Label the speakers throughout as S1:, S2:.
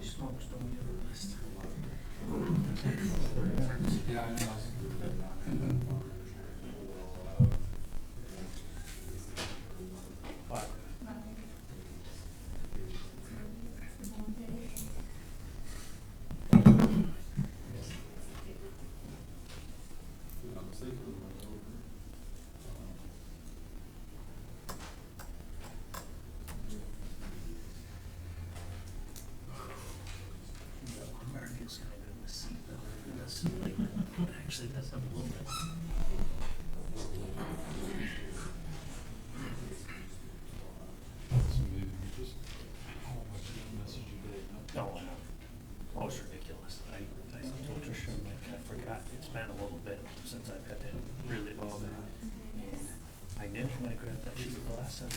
S1: Smokes don't get a list.
S2: Yeah, I know.
S1: But America's kind of in the seat though. That's like, actually that's a little bit.
S2: So maybe we just, how much did I message you today?
S1: No, I know. Oh, it's ridiculous. I told Tricia, I'm like, I forgot, it's been a little bit since I've had to really bother. And I didn't when I grabbed that sheet the last time, I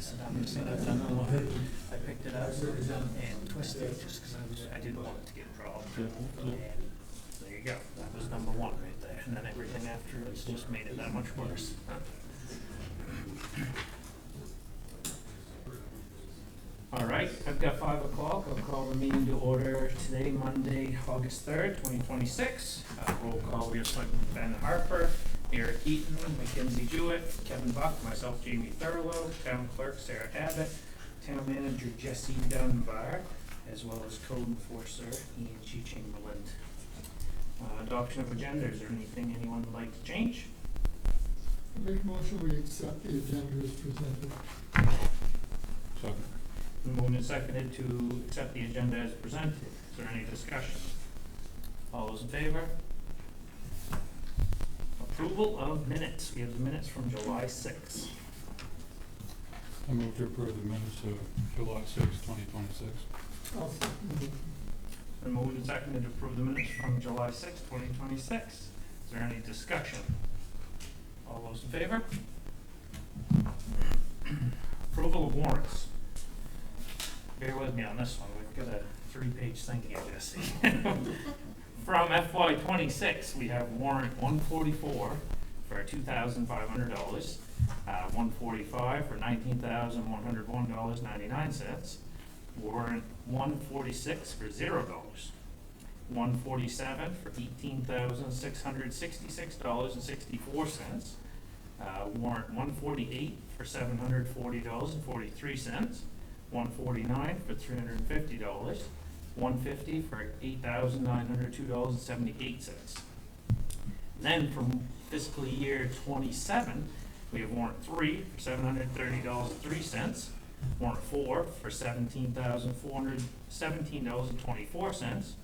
S1: said, I'm just gonna, I don't know what, I picked it up and twisted it just cause I didn't want it to get dropped. And there you go, that was number one right there, and then everything after it's just made it that much worse. All right, I've got 5 o'clock. I'll call the meeting to order today, Monday, August 3rd, 2026. Roll call, we have Selectman Ben Harper, Eric Eaton, Mackenzie Jewett, Kevin Buck, myself, Jamie Thurlow, Town Clerk, Sarah Abbott, Town Manager, Jesse Dunbar, as well as Code Enforcer, Angie Chamberlain. Adoption of agenda, is there anything anyone would like to change?
S3: Make a motion, we accept the agenda as presented.
S2: Second.
S1: Moved and seconded to accept the agenda as presented. Is there any discussion? All those in favor? Approval of minutes. We have the minutes from July 6th.
S2: I move to approve the minutes of July 6, 2026.
S3: I'll second it.
S1: Been moved and seconded to approve the minutes from July 6th, 2026. Is there any discussion? All those in favor? Approval of warrants. Bear with me on this one. We've got a 3-page thing here, Jesse. From FY 26, we have warrant 144 for $2,500, 145 for $19,101.99, warrant 146 for $0, 147 for $18,666.64, warrant 148 for $740.43, 149 for $350, 150 for $8,902.78. Then from fiscal year 27, we have warrant 3 for $730.03, warrant 4 for $17,417.24,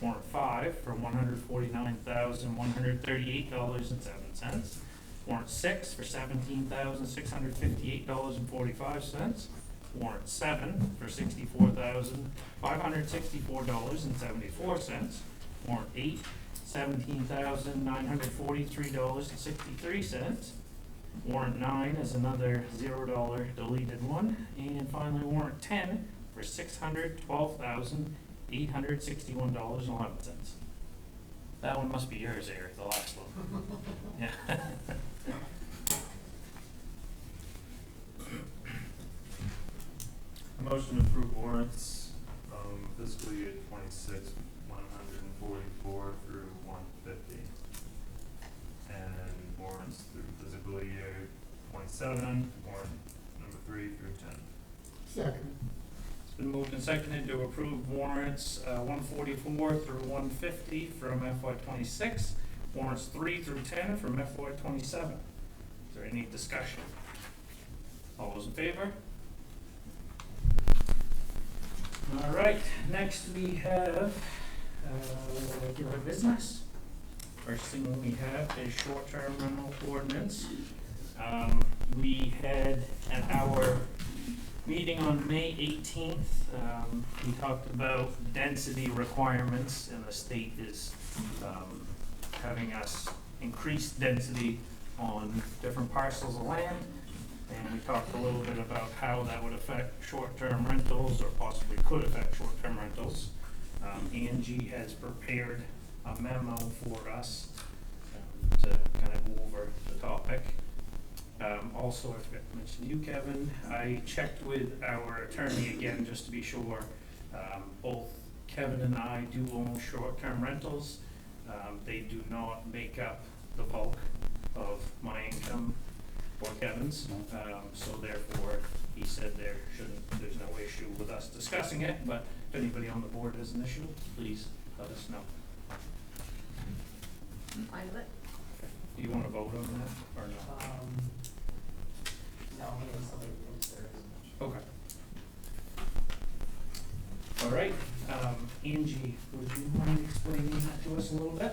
S1: warrant 5 for $149,138.07, warrant 6 for $17,658.45, warrant 7 for $64,564.74, warrant 8, $17,943.63, warrant 9 is another $0 deleted one, and finally warrant 10 for $612,861.11. That one must be yours, Eric, the last one. Yeah.
S4: Motion to approve warrants from fiscal year 26, 144 through 150. And warrants through fiscal year 27, warrant number 3 through 10.
S3: Second.
S1: It's been moved and seconded to approve warrants 144 through 150 from FY 26, warrants 3 through 10 from FY 27. Is there any discussion? All those in favor? All right, next we have regular business. First thing we have is short-term rental ordinance. We had at our meeting on May 18th, we talked about density requirements, and the state is having us increase density on different parcels of land. And we talked a little bit about how that would affect short-term rentals, or possibly could affect short-term rentals. Angie has prepared a memo for us to kind of go over the topic. Also, I forgot to mention you, Kevin, I checked with our attorney again just to be sure. Both Kevin and I do own short-term rentals. They do not make up the bulk of my income or Kevin's. So therefore, he said there's no issue with us discussing it, but if anybody on the board has an issue, please let us know.
S5: I'm fine with it.
S1: Do you want to vote on that or no?
S6: No, maybe somebody thinks there is.
S1: Okay. All right, Angie, would you mind explaining that to us a little bit?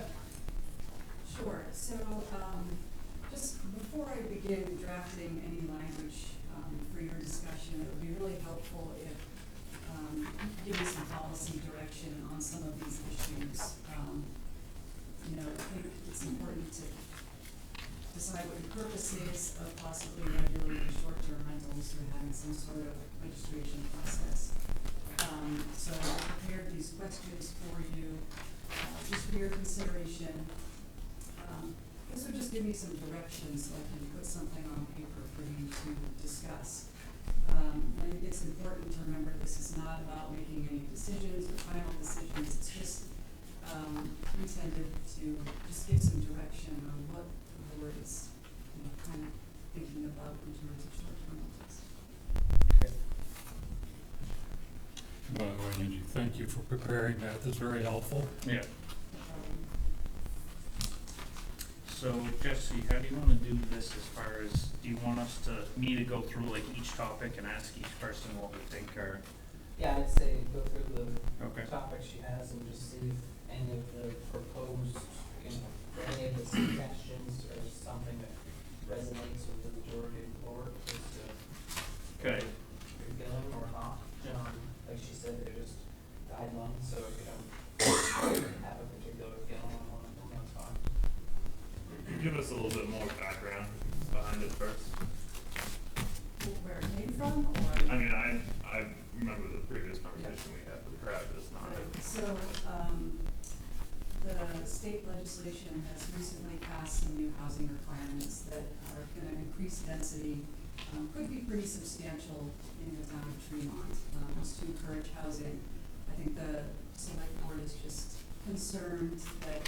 S7: Sure, so, just before I begin drafting any language, for your discussion, it would be really helpful if, you could give me some policy direction on some of these issues. I think it's important to decide what your purpose is of possibly regulating short-term rentals or having some sort of registration process. So I prepared these questions for you, just for your consideration. This would just give me some direction so I can put something on paper for you to discuss. I think it's important to remember this is not about making any decisions or final decisions. It's just intended to just give some direction on what the board is, kind of thinking about in terms of short-term rentals.
S2: By the way, Angie, thank you for preparing that. That's very helpful.
S1: Yeah. So Jesse, how do you want to do this as far as, do you want me to go through like each topic and ask each person what we think or?
S6: Yeah, I'd say go through the
S1: Okay.
S6: topics she has and just see if any of the proposed, any of the suggestions or something that resonates with the majority of the board, as to
S1: Okay.
S6: if you're feeling or not. Like she said, they're just guidelines, so if you don't have a particular feeling on one of them, that's fine.
S4: Give us a little bit more background behind it first.
S7: Where it came from, or?
S4: I mean, I remember the previous conversation we had, but perhaps it's not.
S7: Right. So, the state legislation has recently passed some new housing requirements that are gonna increase density, could be pretty substantial in the town of Tremont, to encourage housing. I think the select board is just concerned that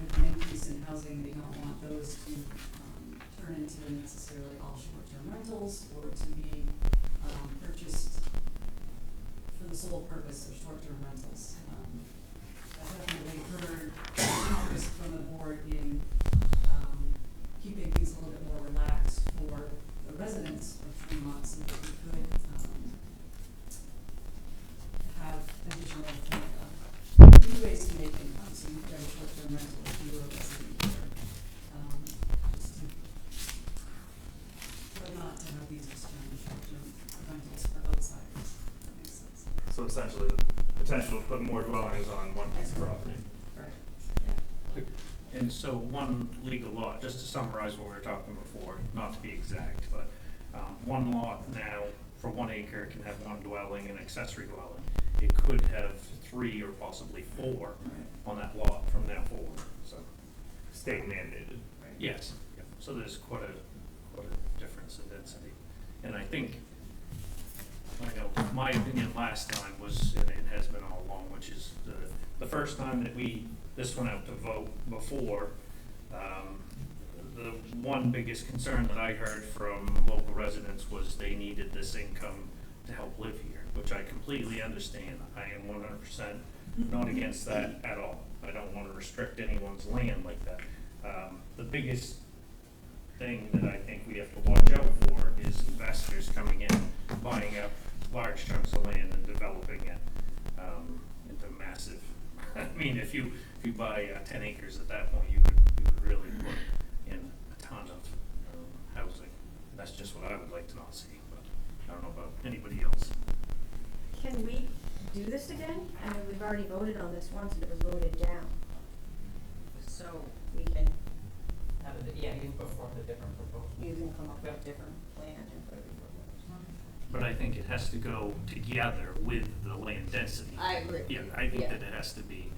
S7: with an increase in housing, they don't want those to, turn into necessarily all short-term rentals or to be, purchased for the sole purpose of short-term rentals. I've definitely heard interest from the board in, keeping things a little bit more relaxed for the residents of Fremont so that we could, have additional, new ways to make income, so you could have a short-term rental if you were a resident here. Just to, but not to have these external short-term rentals for outsiders, if that makes sense.
S4: So essentially, the potential to put more dwellings on one piece of property.
S7: Right, yeah.
S1: And so one legal lot, just to summarize what we were talking before, not to be exact, but one lot now for 1 acre can have one dwelling and accessory dwelling. It could have 3 or possibly 4 on that lot from now forward, so.
S4: State mandated.
S1: Yes, yeah. So there's quite a difference in density. And I think, I know, my opinion last time was, and it has been all along, which is the first time that this went out to vote before, the one biggest concern that I heard from local residents was they needed this income to help live here, which I completely understand. I am 100% not against that at all. I don't want to restrict anyone's land like that. The biggest thing that I think we have to watch out for is investors coming in, buying up large chunks of land and developing it into massive. I mean, if you buy 10 acres at that point, you could really put in a ton of housing. That's just what I would like to not see, but I don't know about anybody else.
S5: Can we do this again? I mean, we've already voted on this once and it was voted down. So we can
S6: Have yeah, you can put forth a different proposal.
S5: You can come up with a different plan and put it
S1: But I think it has to go together with the land density.
S5: I agree.
S1: Yeah, I think
S5: Yeah.
S1: that it has to be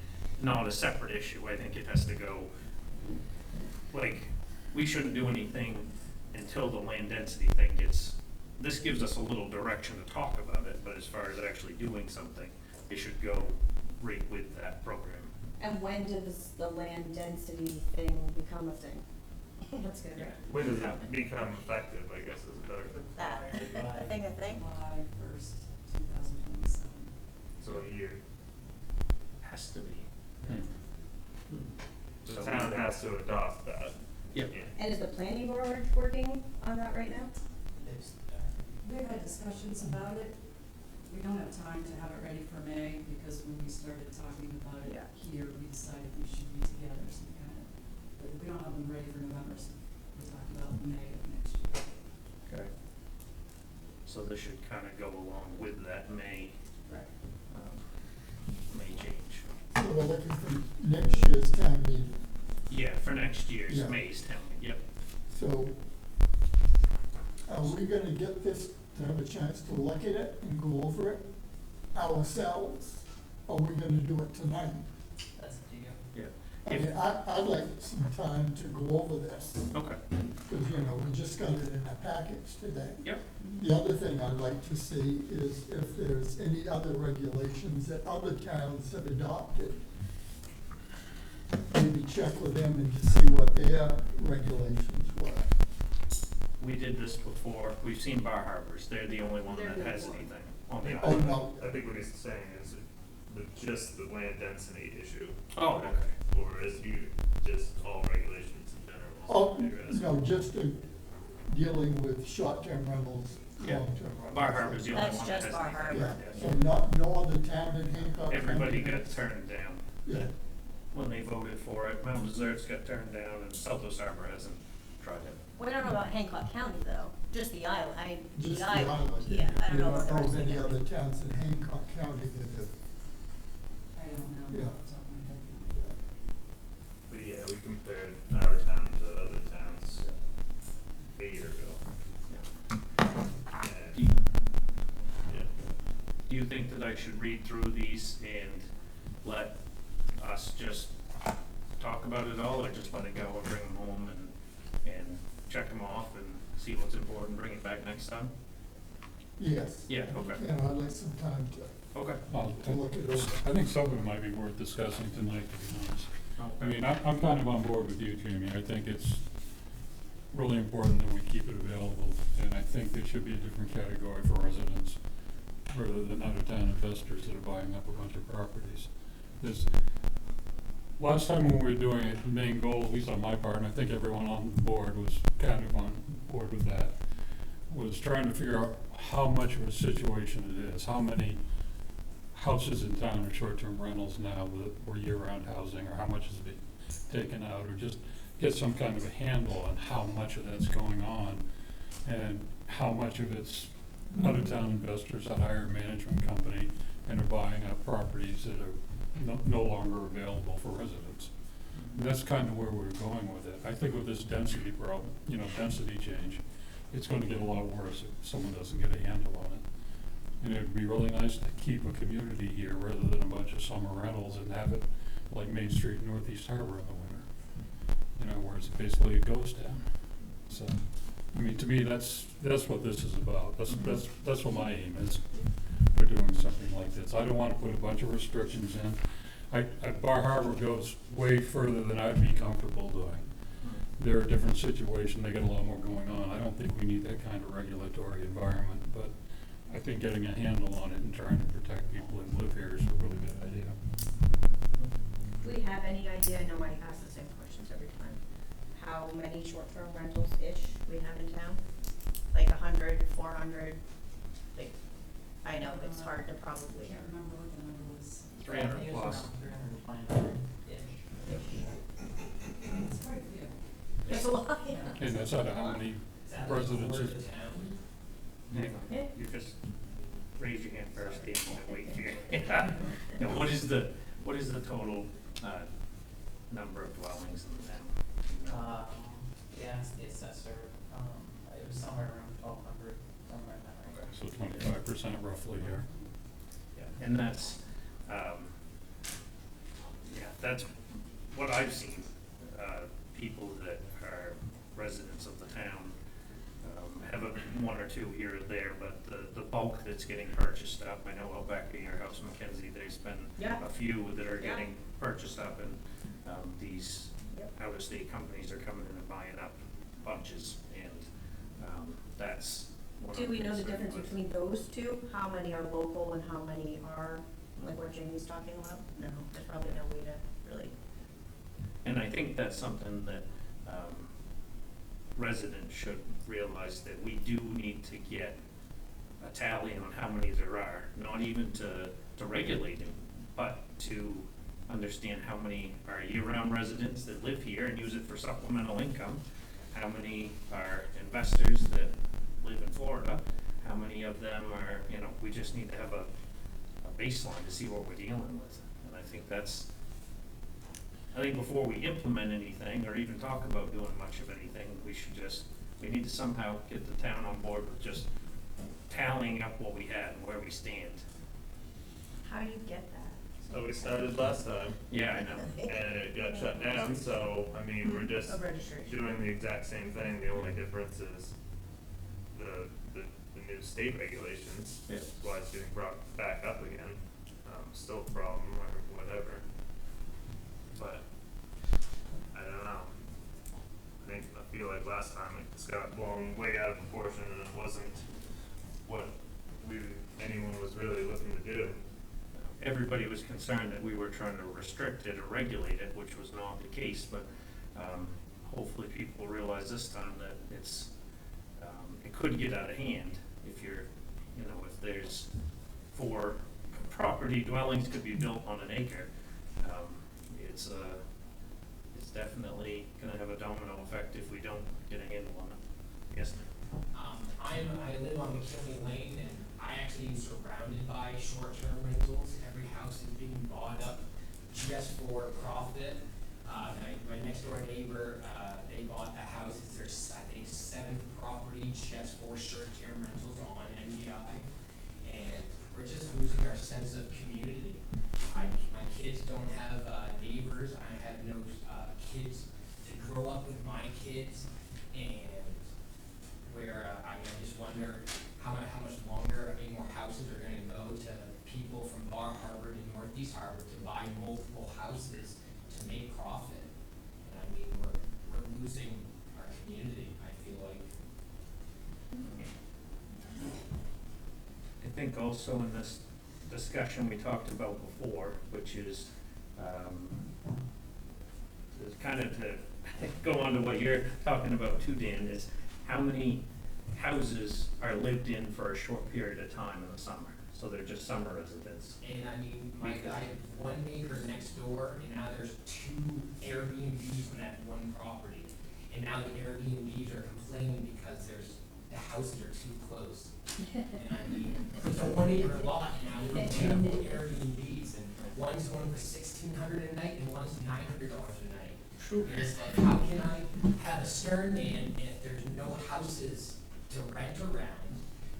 S1: not a separate issue. I think it has to go, like, we shouldn't do anything until the land density thing gets, this gives us a little direction to talk about it, but as far as actually doing something, it should go right with that program.
S5: And when does the land density thing become a thing? That's good.
S1: Yeah.
S4: When does it become effective, I guess is a better,
S5: That, I think a thing.
S7: July 1st, 2027.
S4: so a year.
S1: Has to be.
S4: The
S1: So
S4: town
S1: we-
S4: has to adopt that.
S1: Yep.
S4: Yeah.
S5: And is the planning board working on that right now?
S6: There's,
S7: We've had discussions about it. We don't have time to have it ready for May, because when we started talking about it
S5: Yeah.
S7: here, we decided we should be together some kind of, but we don't have them ready for November, so we're talking about May of next year.
S1: Okay. So this should kind of go along with that May change.
S3: So we're looking for next year's town meeting.
S1: Yeah, for next year's
S3: Yeah.
S1: May's town, yep.
S3: So are we gonna get this to have a chance to look at it and go over it ourselves? Or are we gonna do it tonight?
S6: that's up to you.
S1: Yeah.
S3: I mean, I'd like some time to go over this,
S1: Okay,
S3: because, you know, we just got it in a package today.
S1: yep.
S3: The other thing I'd like to see is if there's any other regulations that other towns have adopted. Maybe check with them and to see what their regulations were.
S1: We did this before. We've seen Bar Harbors. They're the only one
S5: They're
S1: that
S5: the
S1: has
S5: one.
S1: anything on the
S3: Oh,
S1: island.
S3: no,
S4: I think what he's saying is just the land density issue.
S1: Oh, okay.
S4: Or is you, just all regulations in general?
S3: oh,
S4: You're asking.
S3: no, just dealing with short-term rentals,
S1: Yeah.
S3: long-term rentals.
S1: Bar Harbor's the only
S5: That's
S1: one that
S5: just
S1: has
S5: Bar
S1: anything.
S5: Harbor.
S3: Yeah, so not, no other town in Hancock County.
S1: Everybody got turned down
S3: Yeah,
S1: when they voted for it. Mount Desert's got turned down and Southwest Harbor hasn't tried it.
S5: We don't know about Hancock County though, just the island, I mean,
S3: just
S5: the
S3: the
S5: island,
S3: island.
S5: yeah, I don't know what the
S3: You
S5: rest
S3: don't
S5: of
S3: know
S5: the
S3: of any
S5: county.
S3: other towns in Hancock County that have,
S7: I don't know
S3: Yeah.
S7: off the top of my head.
S4: But yeah, we compared our town to other towns a year ago.
S1: Do
S4: And,
S1: you,
S4: yeah,
S1: do you think that I should read through these and let us just talk about it all, or just let it go and bring them home and check them off and see what's important, bring it back next time?
S3: yes.
S1: Yeah, okay.
S3: You know, I'd like some time
S1: Okay.
S3: to look it over.
S2: I think some of it might be worth discussing tonight, to be honest. I
S1: Okay.
S2: mean, I'm kind of on board with you, Jamie. I think it's really important that we keep it available, and I think there should be a different category for residents rather than out-of-town investors that are buying up a bunch of properties. There's, last time when we were doing it, the main goal, at least on my part, and I think everyone on the board was kind of on board with that, was trying to figure out how much of a situation it is, how many houses in town are short-term rentals now that were year-round housing, or how much is being taken out, or just get some kind of a handle on how much of that's going on, and how much of it's out-of-town investors that hire a management company and are buying up properties that are no longer available for residents. And that's kind of where we're going with it. I think with this density problem, density change, it's gonna get a lot worse if someone doesn't get a handle on it. And it'd be really nice to keep a community here rather than a bunch of summer rentals and have it like Main Street and Northeast Harbor in the winter. Where it's basically a ghost town. So, I mean, to me, that's what this is about. That's what my aim is for doing something like this. I don't wanna put a bunch of restrictions in. Bar Harbor goes way further than I'd be comfortable doing. They're a different situation, they got a lot more going on. I don't think we need that kind of regulatory environment, but I think getting a handle on it and trying to protect people who live here is a really good idea.
S5: Do we have any idea, I know I ask the same questions every time, how many short-term rentals-ish we have in town? Like 100, 400, like, I know it's hard to
S7: I
S5: probably.
S7: can't remember what the number was.
S1: 300
S6: I think it was
S1: plus.
S6: around 320-ish.
S7: It's quite a few.
S5: There's a lot, yeah.
S2: And that's out of how many residents
S6: For
S2: is,
S6: the town.
S1: Hang on,
S5: Yeah.
S1: you just raise your hand first, Dave, and wait here. And what is the total, number of dwellings in the town?
S6: asked the assessor, it was somewhere around 1,200, somewhere in that range.
S2: So 25% roughly here.
S1: Yeah, and that's, that's what I've seen. People that are residents of the town have one or two here or there, but the bulk that's getting purchased up, I know out back at your house, Mackenzie, there's been
S5: Yeah.
S1: a few that are
S5: Yeah.
S1: getting purchased up, and these
S5: Yep.
S1: out-of-state companies are coming in and buying up bunches, and that's what
S5: Do
S1: I'm
S5: we know the
S1: concerned
S5: difference
S1: with.
S5: between those two? How many are local and how many are, like what Jamie's talking about? No, there's probably no way to really.
S1: And I think that's something that residents should realize, that we do need to get a tally on how many there are, not even to regulate them, but to understand how many are year-round residents that live here and use it for supplemental income, how many are investors that live in Florida, how many of them are, we just need to have a baseline to see what we're dealing with. And I think before we implement anything or even talk about doing much of anything, we need to somehow get the town on board with just tallying up what we had and where we stand.
S5: How do you get that?
S4: So we started last time,
S1: Yeah, I know.
S4: and it got shut down, so, I mean, we're just
S5: Of registration.
S4: doing the exact same thing, the only difference is the new state regulations.
S1: Yeah.
S4: That's why it's getting brought back up again, still a problem or whatever. But, I don't know. I feel like last time it just got blown way out of proportion and it wasn't what anyone was really looking to do.
S1: Everybody was concerned that we were trying to restrict it or regulate it, which was not the case, but hopefully people realize this time that it could get out of hand if if there's 4 property dwellings could be built on an acre. It's definitely gonna have a domino effect if we don't get a handle on it. Yes, ma'am?
S8: I live on McKinley Lane, and I actually am surrounded by short-term rentals. Every house is being bought up just for profit. My next door neighbor, they bought a house, it's their, I think, 7th property just for short-term rentals on MDI. And we're just losing our sense of community. My kids don't have neighbors, I have no kids to grow up with my kids, and where I just wonder how much longer, more houses are gonna go to people from Bar Harbor to Northeast Harbor to buy multiple houses to make profit. And we're losing our community, I feel like.
S1: I think also in this discussion we talked about before, which is kind of to go on to what you're talking about too, Dan, is how many houses are lived in for a short period of time in the summer, so they're just summer residents.
S8: And I have one neighbor next door, and now there's 2 Airbnbs on that one property. And now the Airbnbs are complaining because the houses are too close. And it's a 1-acre lot now with 2 Airbnbs, and one's going for $1,600 a night and one's $900 a night.
S1: True.
S8: And it's like, how can I have a stern man if there's no houses to rent around,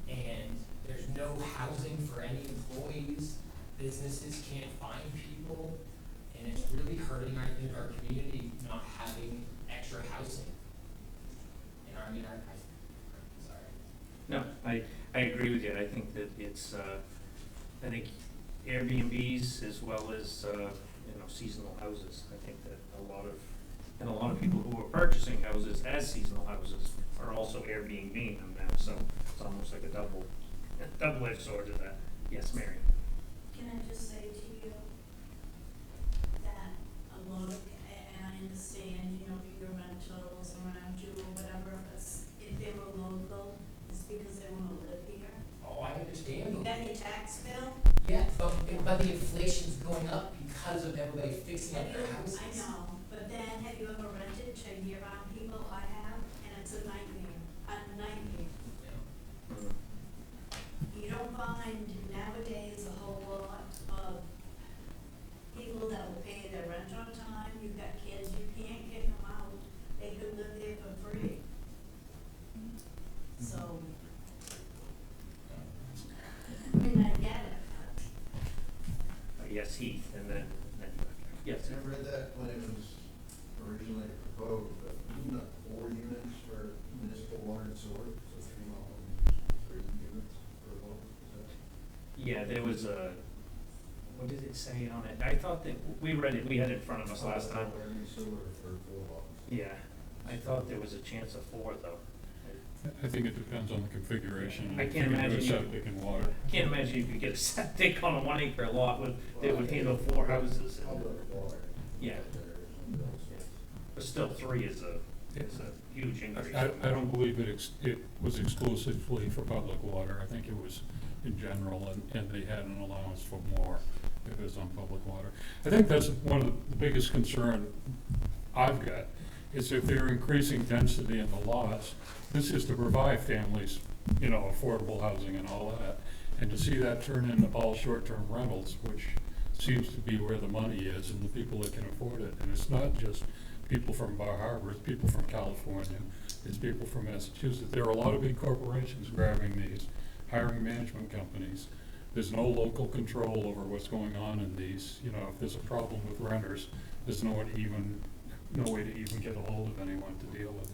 S8: and there's no housing for any employees, businesses can't find people, and it's really hurting, I think, our community not having extra housing. And I mean, I'm sorry.
S1: No, I agree with you. I think that it's, I think Airbnbs as well as, seasonal houses. I think that a lot of people who are purchasing houses as seasonal houses are also Airbnb them now, so it's almost like a double-edged sword to that. Yes, Mary?
S9: Can I just say to you that a lot of, and I understand, your rentals around you or whatever, but if they were local, it's because they want to live here.
S8: Oh, I understand.
S9: You got your tax bill?
S8: Yeah, but the inflation's going up because of everybody fixing up their houses.
S9: I know, but then have you ever rented to year-round people? I have, and it's a nightmare,
S8: Yeah.
S9: You don't find nowadays a whole lot of people that will pay their rent on time. You've got kids, you can't kick them out. They could live there for free.
S1: yes, Heath, and then yes.
S10: I read that when it was originally proposed, but wasn't it 4 units for municipal water and sewer, so 3 units per home, is that?
S1: Yeah, there was a, what did it say on it? I thought that, we read it, we had it in front of us last time.
S10: Water and sewer for 4 homes.
S1: Yeah, I thought there was a chance of 4 though.
S2: I think it depends on the configuration.
S1: I can't
S2: If you
S1: imagine
S2: do
S1: you-
S2: septic and water.
S1: Can't imagine you could get a septic on a 1 acre lot with, that would handle 4 houses.
S10: Public water.
S1: Yeah. But still, 3 is a huge increase.
S2: I don't believe it was exclusively for public water. I think it was in general, and they had an allowance for more if it was on public water. I think that's one of the biggest concern I've got, is if they're increasing density in the lots, this is to provide families, you know, affordable housing and all that. And to see that turn into all short-term rentals, which seems to be where the money is and the people that can afford it. And it's not just people from Bar Harbor, it's people from California, it's people from Massachusetts. There are a lot of big corporations grabbing these, hiring management companies. There's no local control over what's going on in these. You know, if there's a problem with renters, there's no way to even get a hold of anyone to deal with it.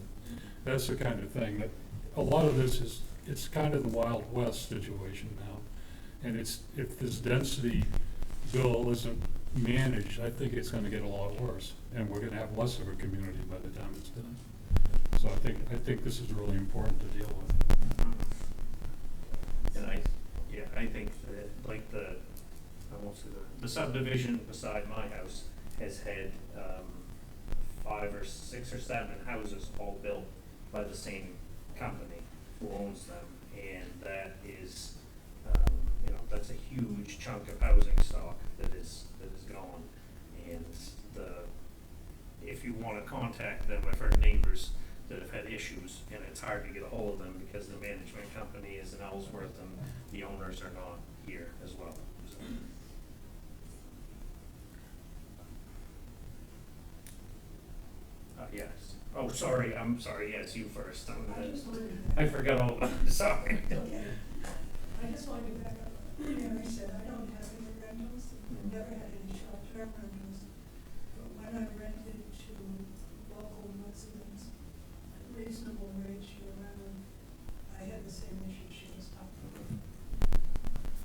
S2: That's the kind of thing that, a lot of this is, it's kind of the Wild West situation now. And it's, if this density bill isn't managed, I think it's gonna get a lot worse. And we're gonna have less of a community by the time it's done. So I think this is really important to deal with.
S1: And I think that, like the subdivision beside my house has had, 5 or 6 or 7 houses all built by the same company who owns them, and that is, you know, that's a huge chunk of housing stock that is gone. And if you wanna contact them, I've heard neighbors that have had issues, and it's hard to get a hold of them because the management company is in Ellsworth and the owners are not here as well. So. Yes. Oh, sorry, I'm sorry, yes, you first. I forgot all about it, sorry.
S11: Okay. I just wanted to back up. Mary said, I don't have any rentals, I've never had any short-term rentals. But when I rented to local residents at reasonable rates year-round, I had the same issue she was talking about.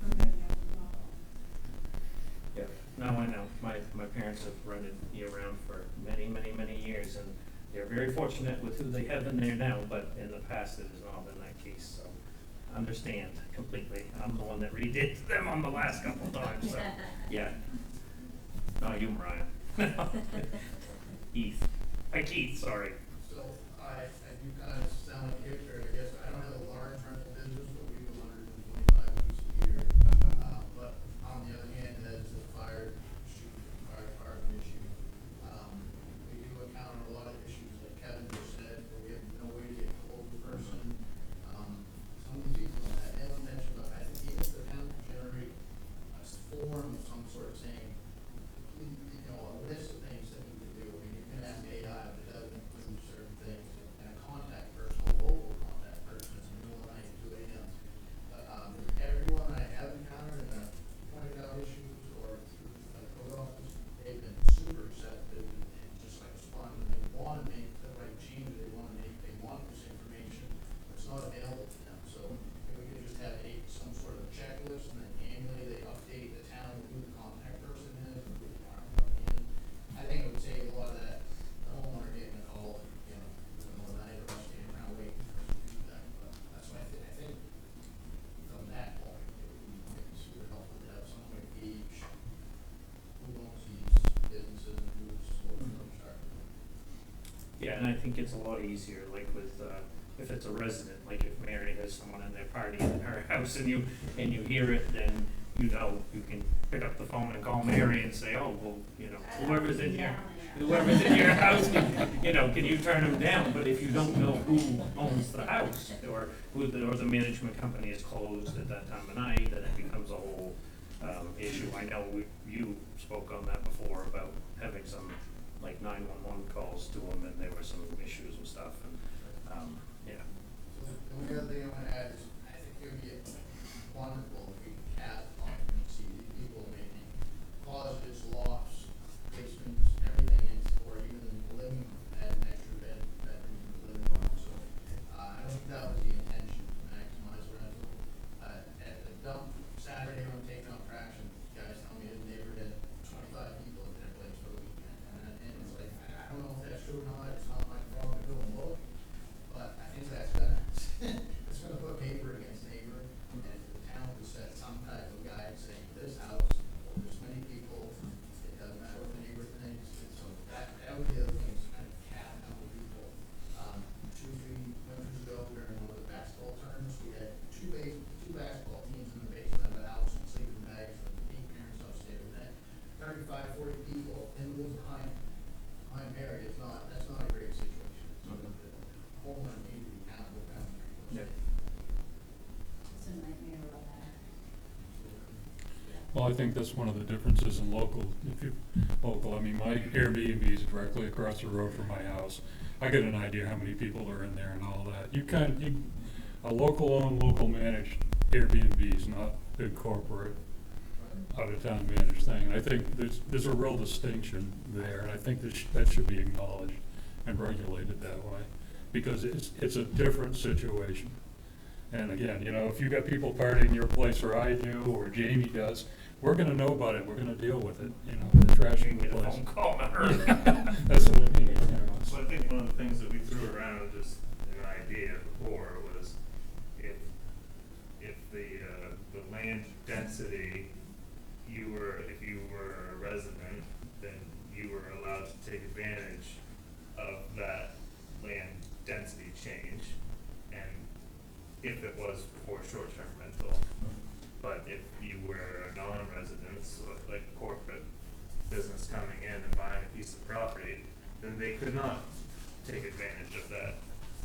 S11: For many of them, not all.
S1: Yeah, no, I know. My parents have rented year-round for many, many, many years, and they're very fortunate with who they have in there now, but in the past it has not been that case, so I understand completely. I'm the one that redid them on the last couple times, so, yeah. No, you, Mariah. Keith, sorry.
S10: So I do kind of sound like a hipster, I guess. I don't have a large rental business, but we do 125 weeks a year. But on the other hand, that is a fire department issue. We do encounter a lot of issues, like Kevin just said, where we have no way to get a hold of the person. Some of these people that Ellen mentioned, but I think even if the town can generate a form of some sort saying, you know, a list of things that we could do. I mean, you can ask AI, but it doesn't include certain things. And a contact person, a local contact person, is in the middle of the night, 2 a.m. Everyone I have encountered and have pointed out issues or through the code office, they've been super receptive and just like responding. They want to make the right change, they want this information, but it's not available to them. So if we could just have some sort of checklist, and then annually they update the town with who the contact person is and who the department is. I think it would save a lot of that, the homeowner getting a call, you know, in the middle of the night or standing around waiting for us to do that. But that's why I think from that point, it would be super helpful to have some way to gauge who owns these businesses and who's looking to start.
S1: Yeah, and I think it's a lot easier, like with, if it's a resident, like if Mary has someone in their party in her house and you hear it, then you know, you can pick up the phone and call Mary and say, oh, well, you know, whoever's in your house, can you turn them down? But if you don't know who owns the house, or the management company is closed at that time of night, then it becomes a whole, issue. I know you spoke on that before about having some, like 911 calls to them, and there were some issues and stuff, and, yeah.
S10: So the only other thing I want to add is, I think it would be wonderful if we had occupancy, these people making cause
S2: Well, I think that's one of the differences in local, I mean, my Airbnb is directly across the road from my house. I get an idea how many people are in there and all that. A local owned, local managed Airbnb is not big corporate, out of town managed thing. And I think there's a real distinction there, and I think that should be acknowledged and regulated that way, because it's a different situation. And again, if you got people partying your place, or I do, or Jamie does, we're gonna know about it, we're gonna deal with it, the trash
S1: You
S2: in
S1: can
S2: the
S1: get a
S2: place.
S1: phone call number.
S2: That's what I mean,
S4: So I think one of the things that we threw around, just an idea before, was if the land density, if you were a resident, then you were allowed to take advantage of that land density change, and if it was for short-term rental. But if you were a non-resident, so like a corporate business coming in and buying a piece of property, then they could not take advantage of that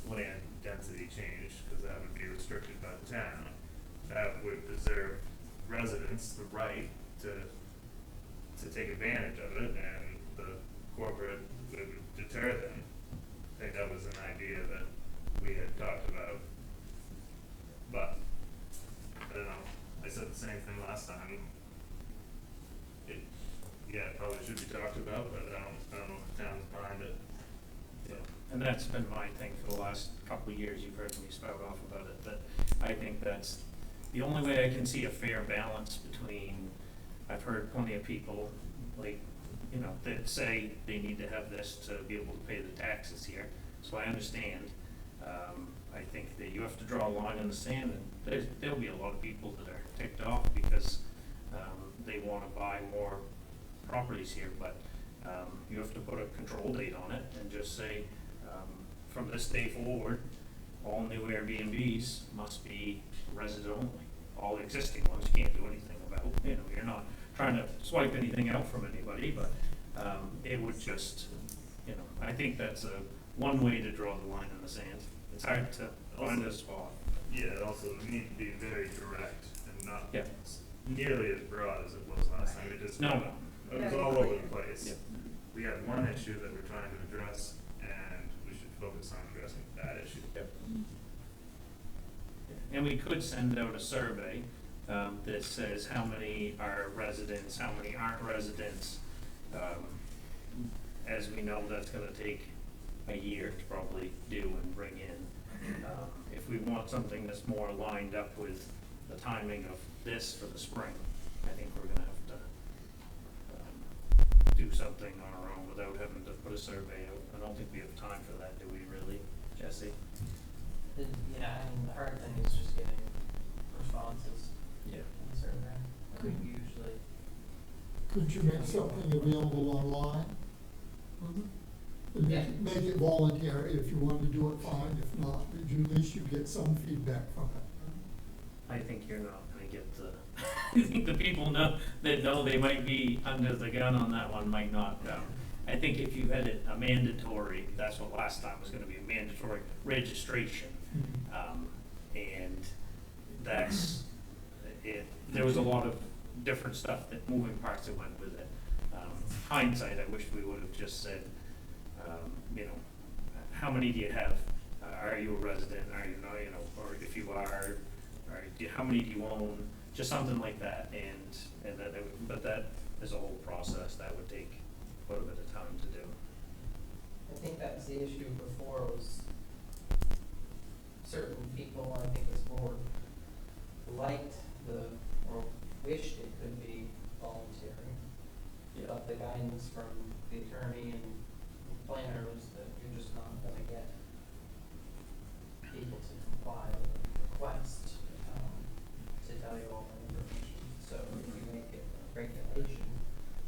S4: land density change, because that would be restricted by the town. That would preserve residents the right to take advantage of it, and the corporate would deter them. I think that was an idea that we had talked about, but I don't know. I said the same thing last time. It probably should be talked about, but I don't know if the town's behind it.
S1: Yeah, and that's been my thing for the last couple of years. You've heard me spout off about it, but I think that's the only way I can see a fair balance between, I've heard plenty of people, that say they need to have this to be able to pay the taxes here, so I understand. I think that you have to draw a line in the sand, and there'll be a lot of people that are ticked off because they wanna buy more properties here, but you have to put a control date on it and just say, from this day forward, all new Airbnbs must be resident only. All existing ones you can't do anything about. You're not trying to swipe anything out from anybody, but it would just, I think that's one way to draw the line in the sand. It's hard to find a spot.
S4: Yeah, it also need to be very direct and not
S1: Yeah.
S4: nearly as broad as it was last time. It
S1: No.
S4: It was all over the place.
S1: Yep.
S4: We had one issue that we're trying to address, and we should focus on addressing that issue.
S1: Yep. And we could send out a survey that says how many are residents, how many aren't residents. As we know, that's gonna take a year to probably do and bring in. If we want something that's more lined up with the timing of this for the spring, I think we're gonna have to do something on our own without having to put a survey out. I don't think we have time for that, do we really, Jesse?
S6: Yeah, and the hard thing is just getting responses
S1: Yeah.
S6: in the survey. I mean, usually,
S3: Could you make something available online? And
S6: Yeah.
S3: make it voluntary. If you want to do it, fine. If not, at least you get some feedback from it.
S1: I think you're not gonna get the, I think the people that know they might be under the gun on that one might not. I think if you had a mandatory, that's what last time was gonna be, a mandatory registration. And that's, there was a lot of different stuff, that moving parts that went with it. Hindsight, I wish we would have just said, how many do you have? Are you a resident? Are you not, or if you are, how many do you own? Just something like that, and then, but that is a whole process that would take quite a bit of time to do.
S6: I think that was the issue before, was certain people, I think this board, liked or wished it could be voluntary.
S1: Yeah.
S6: But the guidance from the attorney and planner was that you're just not gonna get people to comply with the request, to tell you all the information. So if you make it a regulation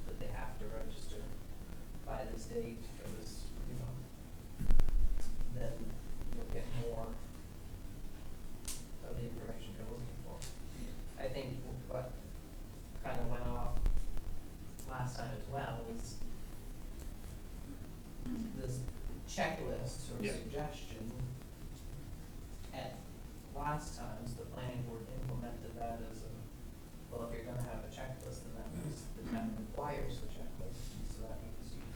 S6: that they have to register by this date for this, then you'll get more of the information you're looking for. I think what kind of went off last time as well is this checklist or
S1: Yeah.
S6: suggestion. At last times, the planning board implemented that as a well, if you're gonna have a checklist, then that means the town requires the checklist, so that means you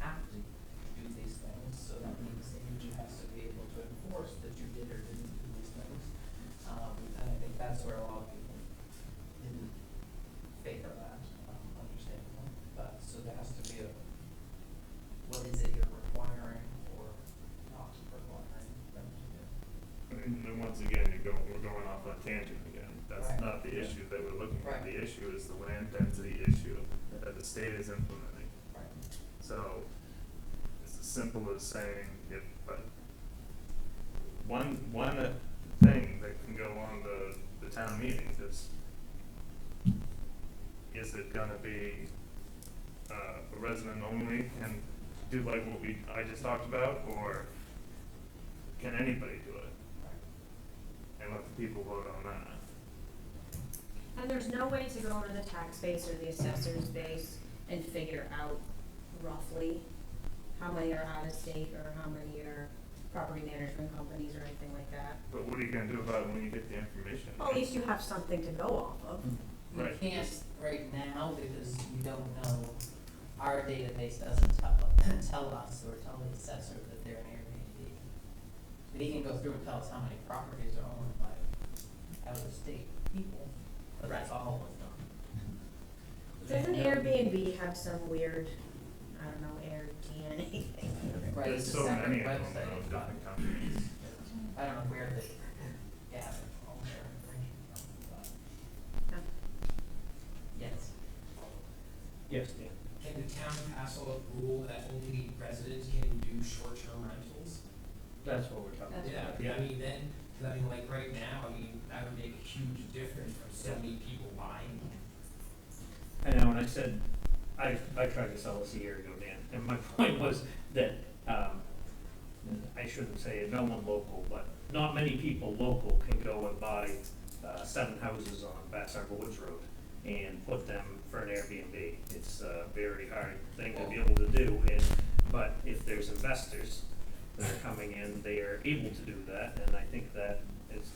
S6: have to do these things, so that means AG has to be able to enforce that you did or didn't do these things. And I think that's where a lot of people didn't favor that, understandably, but, so there has to be a, what is it you're requiring or not requiring them to do?
S4: And then once again, we're going off on a tangent again. That's
S6: Right.
S4: not the issue that we're looking at.
S6: Right.
S4: The issue is the land density issue that the state is implementing.
S6: Right.
S4: So, it's as simple as saying, but one thing that can go on the town meetings is it gonna be, a resident only can do like what I just talked about, or can anybody do it? And let the people vote on that.
S5: And there's no way to go to the tax base or the assessor's base and figure out roughly how many are out of state or how many are property management companies or anything like that.
S4: But what are you gonna do about it when you get the information?
S5: Well, at least you have something to go off of.
S6: You
S4: Right.
S6: can't right now because you don't know, our database doesn't tell us or tell the assessor that they're an Airbnb. But he can go through and tell us how many properties are owned by out-of-state people, but that's all of them.
S5: Doesn't Airbnb have some weird, I don't know, Air DNA thing?
S6: Right,
S4: There's
S6: it's a
S4: so
S6: separate
S4: many of them,
S6: website,
S4: though,
S6: but
S4: different companies.
S6: I don't know where they gather all their information from, but.
S5: Yeah.
S6: Yes.
S1: Yes, Dan.
S8: Can the town pass a rule that only residents can do short-term rentals?
S1: That's what we're talking about.
S8: Yeah, I mean, then, 'cause I mean, like, right now, I mean, that would make a huge difference from so many people buying.
S1: I know, and I said, I tried to sell this a year ago, Dan, and my point was that, I shouldn't say it, no one local, but not many people local can go and buy, 7 houses on Bass Harbor Woods Road and put them for an Airbnb. It's a very hard thing to be able to do, but if there's investors that are coming in, they are able to do that, and I think that is,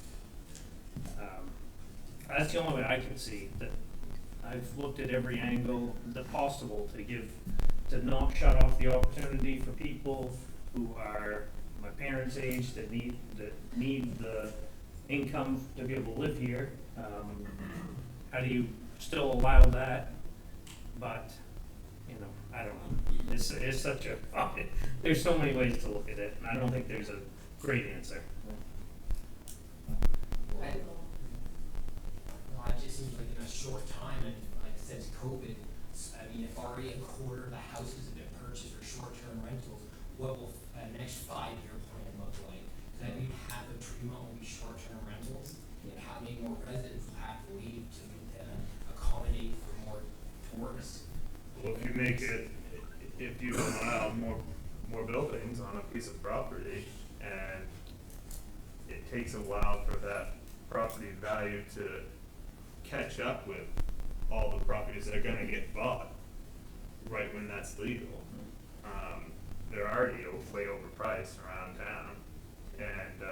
S1: that's the only way I can see that. I've looked at every angle that possible to not shut off the opportunity for people who are my parents' age that need the income to be able to live here. How do you still allow that? But, I don't know. It's such a, there's so many ways to look at it, and I don't think there's a great answer.
S8: It just seems like in a short time, and like since COVID, I mean, if already a quarter of the houses have been purchased for short-term rentals, what will a next 5-year plan look like? Because I mean, half of Tremont will be short-term rentals, and how many more residents will have to leave to accommodate for more tourists?
S4: Well, if you allow more buildings on a piece of property, and it takes a while for that property value to catch up with all the properties that are gonna get bought right when that's legal. They're already way overpriced around town, and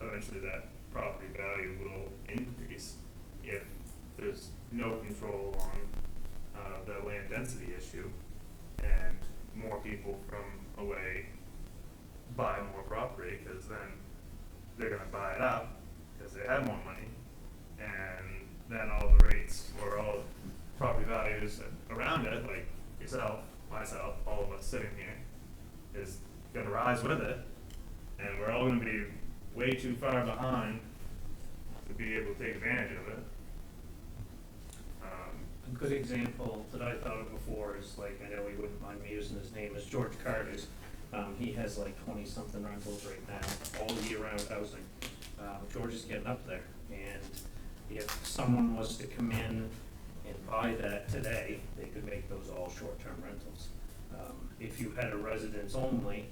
S4: eventually that property value will increase if there's no control on the land density issue, and more people from away buy more property, because then they're gonna buy it up because they have more money, and then all the rates or all the property values around it, like yourself, myself, all of us sitting here, is gonna rise with it, and we're all gonna be way too far behind to be able to take advantage of it.
S1: A good example that I thought of before is like, I know he wouldn't mind me using his name, is George Carter's. He has like 20-something rentals right now, all year-round housing. George is getting up there, and if someone was to come in and buy that today, they could make those all short-term rentals. If you had a residence only,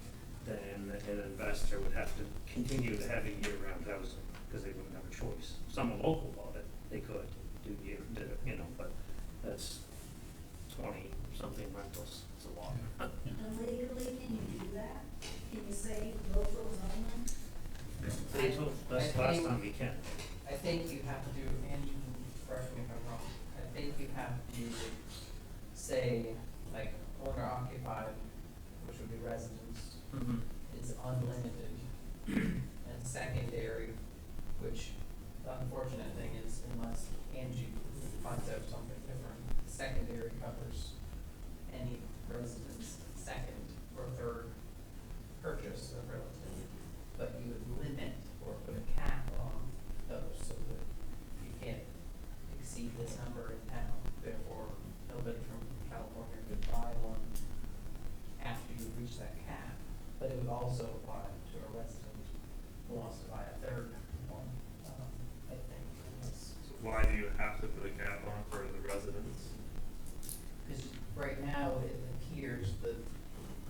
S1: then an investor would have to continue to have a year-round housing, because they wouldn't have a choice. Someone local bought it, they could do but that's 20-something rentals, it's a lot.
S9: And legally, can you do that? Can you say locals only?
S1: That's the last time you can.
S6: I think you have to, and correct me if I'm wrong, I think you have to say, like, owner occupied, which would be residence,
S1: Mhm.
S6: is unlimited. And secondary, which the unfortunate thing is unless Angie finds out something different, secondary covers any residence, second or third purchase of real estate. But you would limit or put a cap on those so that you can't exceed this number in town. Therefore, nobody from California could buy one after you reach that cap. But it would also apply to a resident who wants to buy a third one, I think.
S4: Why do you have to put a cap on for the residents?
S6: Because right now, it appears that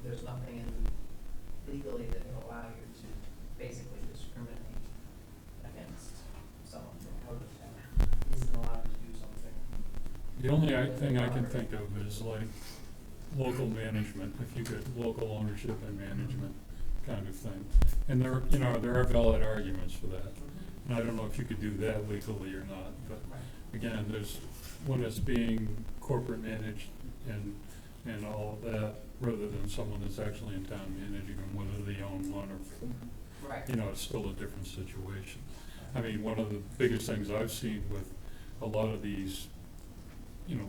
S6: there's nothing in legally that would allow you to basically discriminate against someone from out of town. Isn't allowed to do something.
S2: The only thing I can think of is like local management, if you get local ownership and management kind of thing. And there, you know, there are valid arguments for that. And I don't know if you could do that legally or not, but again, there's, when it's being corporate managed and all of that, rather than someone that's actually in town managing them, whether they own one or,
S6: Right.
S2: you know, it's still a different situation. I mean, one of the biggest things I've seen with a lot of these, you know,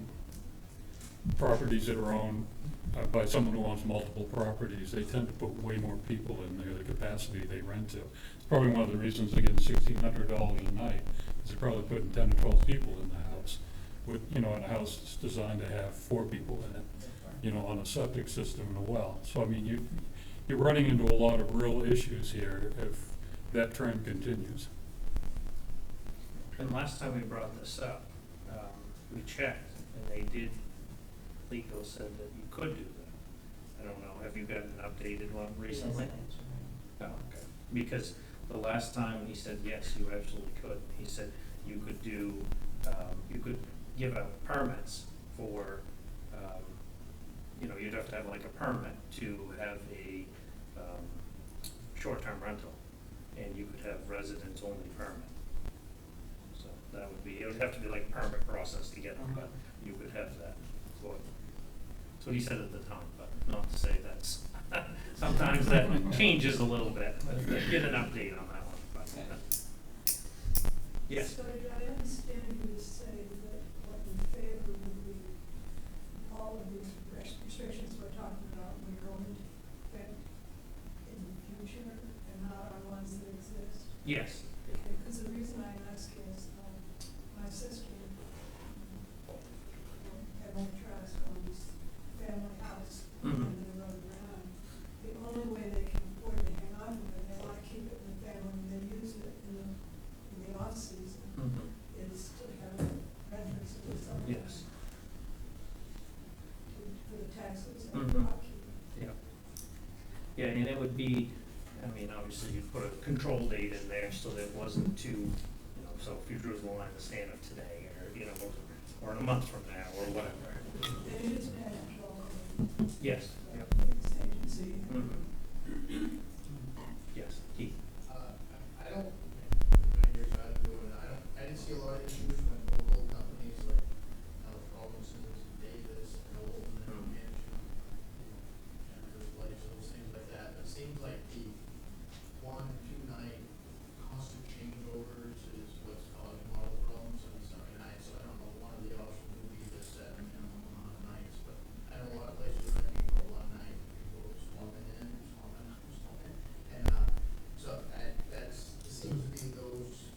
S2: properties that are owned by someone who owns multiple properties, they tend to put way more people in there, the capacity they rent to. It's probably one of the reasons they're getting $1,600 a night, is they're probably putting 10 to 12 people in the house. With, you know, in a house that's designed to have 4 people in it, you know, on a septic system and a well. So I mean, you're running into a lot of real issues here if that trend continues.
S1: And last time we brought this up, we checked, and they did, legal said that you could do that. I don't know, have you got an updated one recently? Oh, okay. Because the last time he said, yes, you absolutely could. He said you could do, you could give out permits for, you know, you'd have to have like a permit to have a, short-term rental, and you could have residents-only permit. So that would be, it would have to be like a permit process to get them, but you could have that. That's what he said at the time, but not to say that's, sometimes that changes a little bit, but get an update on that one. But, yes.
S11: So I understand you to say that what in favor would be all of these restrictions we're talking about would go into effect in the future and not our ones that exist?
S1: Yes.
S11: Okay, because the reason I ask is, my sister, Evan Trask owns family house
S1: Mhm.
S11: on the road around. The only way they can afford to hang on to it, they wanna keep it in the family, and they use it in the off-season,
S1: Mhm.
S11: is to have renters or something.
S1: Yes.
S11: For the taxes and
S1: Mhm.
S11: upkeep.
S1: Yeah. Yeah, and it would be, I mean, obviously you'd put a control date in there so that it wasn't too, you know, so if you drew the line to stand up today, or, you know, or in a month from now, or whatever.
S11: And it is manageable,
S1: Yes, yep.
S11: it's agency.
S1: Mhm. Yes, Keith.
S10: I don't, many years I've been doing it, I didn't see a lot of issues when local companies like, Robinsons, Davis, and Olden, and Mansion, Jennifer's Place, those things like that. It seems like the 1-2 night constant changeovers is what's causing a lot of the problems on Sunday nights. So I don't know, one of the options would be to set a minimum amount of nights, but I know a lot of places renting for one night, people swapping in, swapping out, swapping. And, so it seems to be those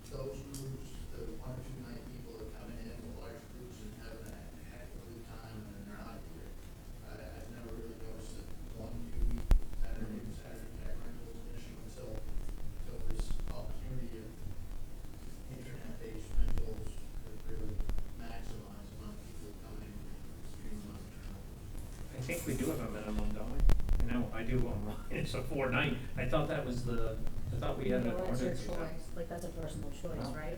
S10: groups, the 1 or 2 night people that come in with large groups and having a heck of a good time and then they're out of here. I've never really noticed that 1-2 week Saturday tech rental was an issue until this opportunity of internet-based rentals could really maximize the amount of people coming in with extreme amount of turnover.
S1: I think we do have a minimum, don't we? I know, I do online, it's a 4-night, I thought that was I thought we had an
S5: Well, that's your
S1: ordinance.
S5: choice, like, that's a personal choice,
S1: Oh.
S5: right?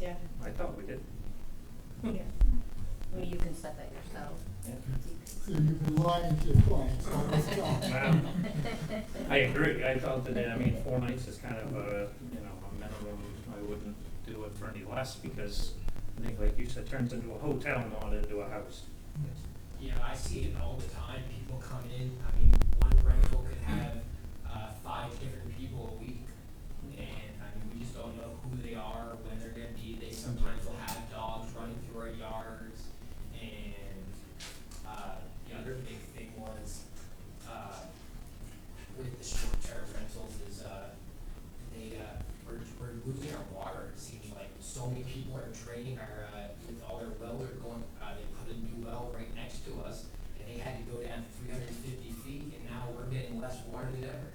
S5: Yeah.
S1: I thought we did.
S5: Yeah. I mean, you can set that yourself.
S1: Yeah.
S3: So you've been lying to your clients all this time.
S1: Wow. I agree, I thought that, I mean, 4 nights is kind of a, you know, a minimum, I wouldn't do it for any less, because I think like you said, turns into a hotel, not into a house.
S8: Yeah, I see it all the time. People come in, I mean, one rental could have, 5 different people a week. And, I mean, we just don't know who they are, when they're gonna be. They sometimes will have dogs running through our yards. And, the other big thing was, with the short-term rentals is, we're losing our water, it seems like. So many people are draining our, with all their well, they're going, they put a new well right next to us, and they had to go down 350 feet, and now we're getting less water than ever.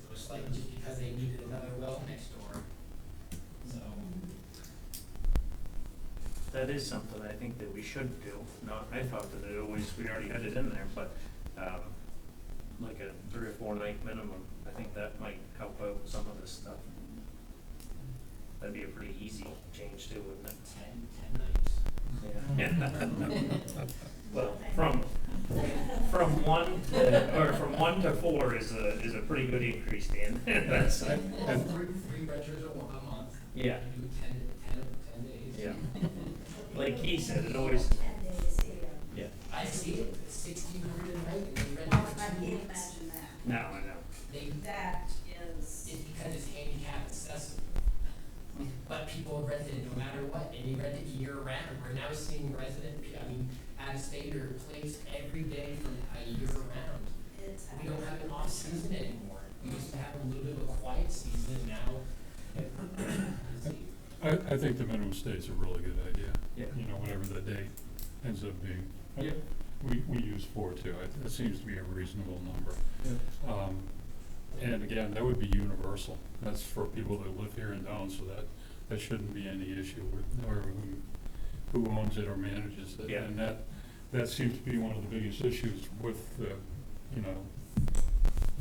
S8: So it's like just because they needed another well next door. So,
S1: That is something I think that we should do. Not, I thought that it always, we already had it in there, but, like a 3 or 4 night minimum, I think that might help out with some of this stuff. That'd be a pretty easy change too, wouldn't it?
S8: 10 nights.
S1: Yeah. Well, from 1 to 4 is a pretty good increase, Dan. That's,
S8: Three renters a month.
S1: yeah,
S8: Do 10 days.
S1: yeah. Like he said, it always,
S9: 10 days here.
S1: yeah,
S8: I see it, 1,600 a night, and they rent
S9: Well,
S8: it
S9: I
S8: for 2
S9: can't
S8: weeks.
S9: imagine that.
S1: no, I know.
S8: They,
S9: That is,
S8: it's because it's handicap accessible. But people rent it no matter what, and they rent it year round. We're now seeing out-of-staters placed every day from a year round.
S9: it's.
S8: We don't have an off-season anymore. We used to have a little bit of a quiet season, now it's
S2: I think the minimum state's a really good idea.
S1: Yeah.
S2: You know, whatever the date ends up being.
S1: Yep.
S2: We use 4 too. It seems to be a reasonable number. And again, that would be universal. That's for people that live here and don't, so that shouldn't be any issue with who owns it or manages it.
S1: Yeah.
S2: And that seems to be one of the biggest issues with, you know,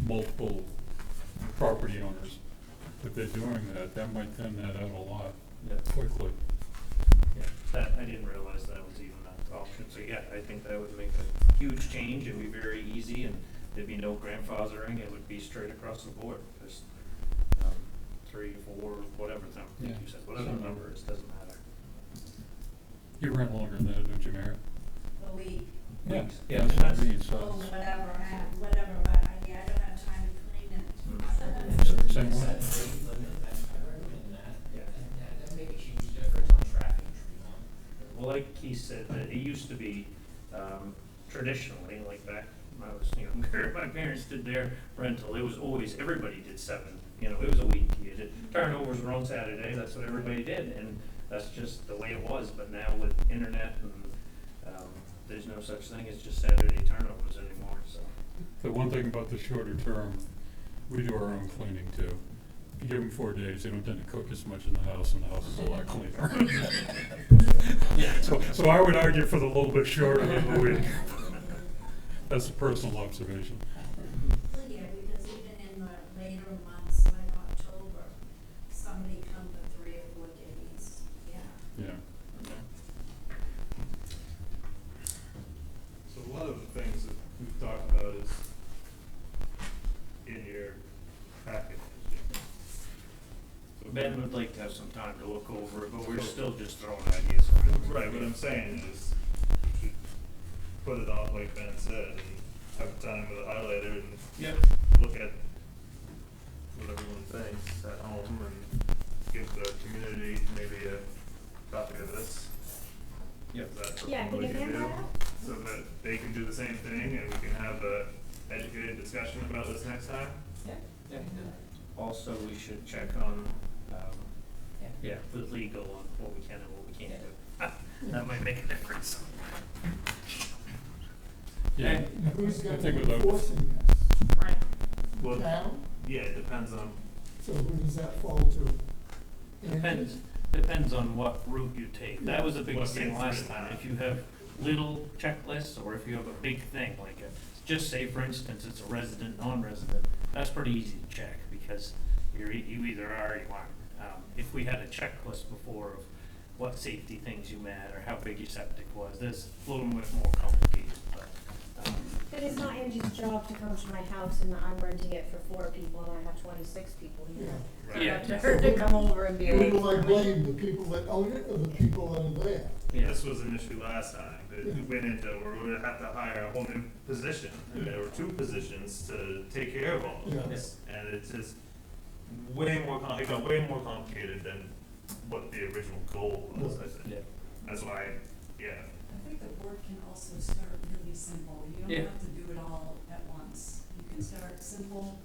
S2: multiple property owners. If they're doing that, that might thin that out a lot
S1: Yeah.
S2: quickly.
S1: Yeah, that, I didn't realize that was even an option, so yeah, I think that would make a huge change, it'd be very easy, and there'd be no grandfathering, it would be straight across the board, just, 3, 4, whatever the
S2: Yeah.
S1: you said, whatever the number is, doesn't matter.
S2: You rent longer than that, don't you, Mary?
S9: A week,
S2: Yeah.
S1: Yeah,
S2: That's what I
S1: that's-
S2: mean,
S9: oh,
S2: so
S9: whatever, but I don't have time to clean it.
S2: same way.
S8: set a rate limit, I recommend that.
S1: Yeah.
S8: And that'd make a huge difference on traffic in Tremont.
S1: Well, like he said, that it used to be, traditionally, like back when I was younger, my parents did their rental, it was always, everybody did 7, you know, it was a week. You did turnovers were on Saturday, that's what everybody did, and that's just the way it was, but now with internet and, there's no such thing as just Saturday turnovers anymore, so.
S2: The one thing about the shorter term, we do our own cleaning too. You give them 4 days, they don't tend to cook as much in the house, and the house is a lot cleaner. So I would argue for the little bit shorter than the week. That's a personal observation.
S9: Well, yeah, because even in the later months, like October, somebody come for 3 or 4 days, yeah.
S2: Yeah.
S4: So one of the things that we've talked about is in your package. So
S1: Ben would like to have some time to look over it, but we're still just throwing ideas around.
S4: Right, what I'm saying is, we should put it on, like Ben said, and have time with a highlighter and
S1: Yep.
S4: look at what everyone thinks at home and give the community maybe a copy of this.
S1: Yep.
S4: Is that something
S5: Yeah, can
S4: we
S5: you
S4: can
S5: hand
S4: do?
S5: that out?
S4: So that they can do the same thing and we can have a educated discussion about this next time?
S1: Yeah. Also, we should check on, yeah, with legal on what we can and what we can't do. That might make a difference.
S2: Yeah.
S3: And who's
S2: I
S3: gonna
S2: think
S3: be
S2: without-
S3: enforcing this?
S5: Right.
S4: Well,
S3: Town?
S4: yeah, it depends on,
S3: So who does that fall to?
S1: Depends on what route you take. That was a big
S4: What
S1: thing
S4: gets
S1: last
S4: written
S1: time.
S4: out.
S1: If you have little checklists, or if you have a big thing, like just say for instance, it's a resident, non-resident, that's pretty easy to check, because you either are or you aren't. If we had a checklist before of what safety things you met, or how big your septic was, this is a little bit more complicated, but,
S5: But it's not Angie's job to come to my house and I'm renting it for 4 people and I have 26 people here.
S3: Yeah.
S5: So
S1: Yeah.
S5: up to her to come over and be
S3: Who do I
S5: like,
S3: blame, the people that own it or the people that are there?
S4: This was an issue last time, that we went into, where we would have to hire a whole new position, and there were 2 positions to take care of all of
S3: Yeah.
S4: this. And it's just way more, it got way more complicated than what the original goal was, I think.
S1: Yeah.
S4: That's why, yeah,
S7: I think the board can also start really simple. You
S1: Yeah.
S7: don't have to do it all at once. You can start simple,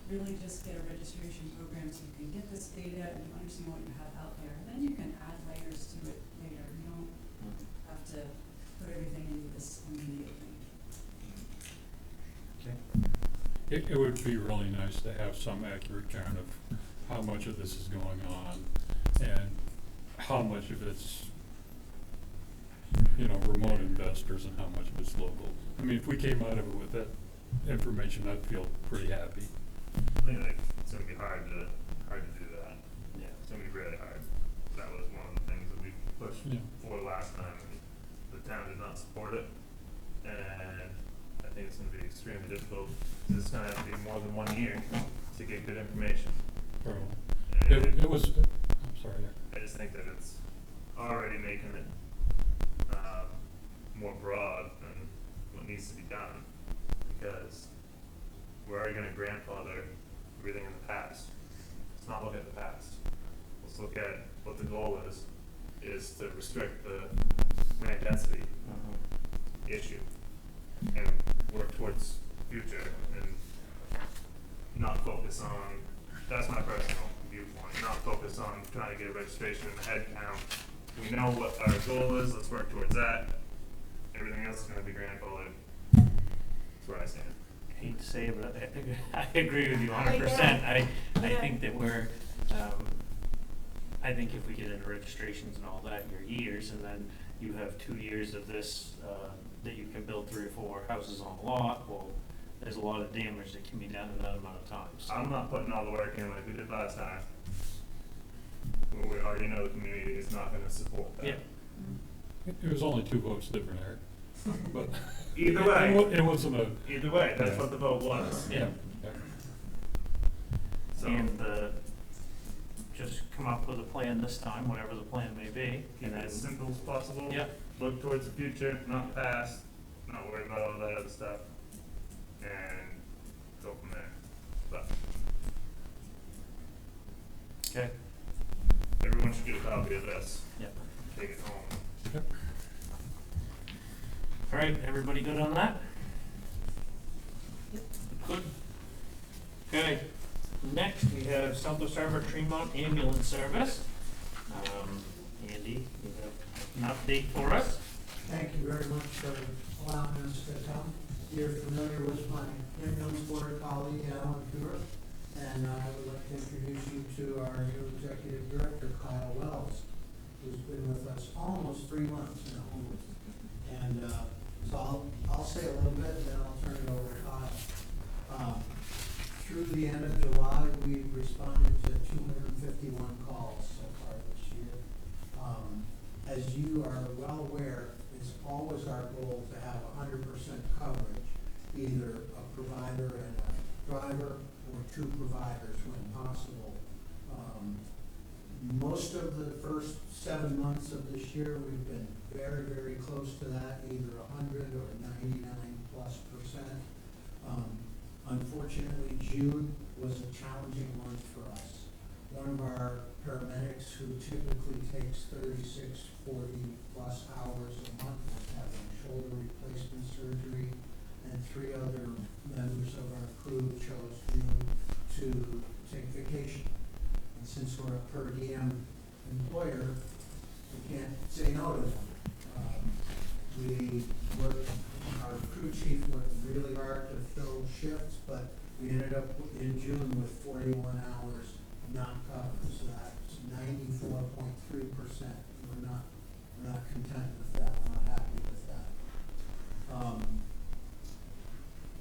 S7: really just get a registration program so you can get this data and you understand what you have out there. And then you can add layers to it later. You don't have to put everything into this immediately.
S2: It would be really nice to have some accurate count of how much of this is going on and how much of it's, you know, remote investors and how much of it's local. I mean, if we came out of it with that information, I'd feel pretty happy.
S4: I think like, it's gonna be hard to do that.
S1: Yeah.
S4: It's gonna be really hard. That was one of the things that we pushed
S2: Yeah.
S4: for last time, and the town did not support it. And I think it's gonna be extremely difficult, 'cause it's gonna have to be more than 1 year to get good information.
S2: Probably.
S4: And
S2: It was, I'm sorry.
S4: I just think that it's already making it, more broad than what needs to be done, because we're already gonna grandfather everything in the past. Let's not look at the past. Let's look at what the goal is to restrict the land density issue and work towards the future and not focus on, that's my personal viewpoint, not focus on trying to get registration and head count. We know what our goal is, let's work towards that. Everything else is gonna be grandfathered. That's where I stand.
S1: Hate to say it, but I agree with you 100%. I think that we're, I think if we get into registrations and all that, your years, and then you have 2 years of this, that you can build 3 or 4 houses on a lot, well, there's a lot of damage that can be done in that amount of time. So.
S4: I'm not putting all the work in like we did last time. We already know the community is not gonna support that.
S1: Yeah.
S2: It was only 2 votes different, Eric. But
S4: Either way.
S2: It wasn't a,
S4: Either way, that's
S2: Yeah.
S4: what the vote was.
S1: Yeah.
S2: yeah.
S4: So,
S1: And just come up with a plan this time, whatever the plan may be.
S4: keep it as simple as possible.
S1: Yep.
S4: Look towards the future, not past, not worry about all that other stuff, and go from there. But
S1: Okay.
S4: everyone should get a copy of this,
S1: Yep.
S4: take it home.
S1: All right, everybody good on that? Good. Okay, next we have Southwest Harbor Tremont Ambulance Service. Andy, you have an update for us?
S12: Thank you very much for allowing us to come. You're familiar with my ambulance board colleague, Alan Pure, and I would like to introduce you to our new executive director, Kyle Wells, who's been with us almost 3 months now. And so I'll say a little bit, and then I'll turn it over to Kyle. Through the end of July, we've responded to 251 calls so far this year. As you are well aware, it's always our goal to have 100% coverage, either a provider and a driver, or 2 providers when possible. Most of the first 7 months of this year, we've been very, very close to that, either 100 or 99+%. Unfortunately, June was a challenging month for us. One of our paramedics, who typically takes 36, 40+ hours a month, was having shoulder replacement surgery, and 3 other members of our crew chose June to take vacation. And since we're a per diem employer, we can't say no to them. Our crew chief worked really hard to fill shifts, but we ended up in June with 41 hours not covered, so that's 94.3%. We're not content with that, we're not happy with that.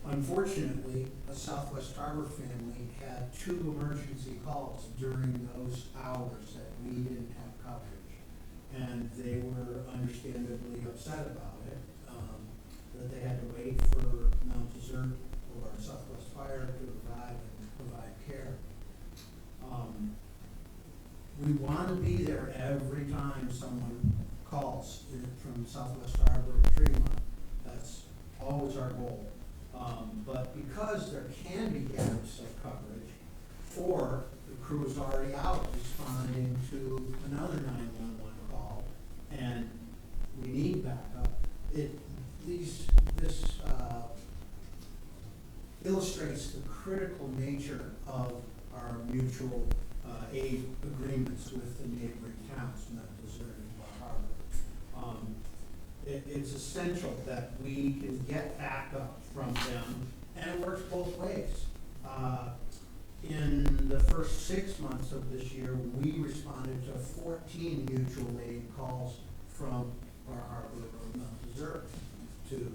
S12: Unfortunately, a Southwest Harbor family had 2 emergency calls during those hours that we didn't have coverage, and they were understandably upset about it. that they had to wait for Mount Desert or Southwest Fire to arrive and provide care. We want to be there every time someone calls from Southwest Harbor to Tremont. That's always our goal. But because there can be gaps of coverage, or the crew's already out responding to another 911 call, and we need backup, this illustrates the critical nature of our mutual aid agreements with the neighboring towns, Mount Desert and Bar Harbor. It's essential that we can get backup from them, and it works both ways. In the first 6 months of this year, we responded to 14 mutual aid calls from Bar Harbor or Mount Desert to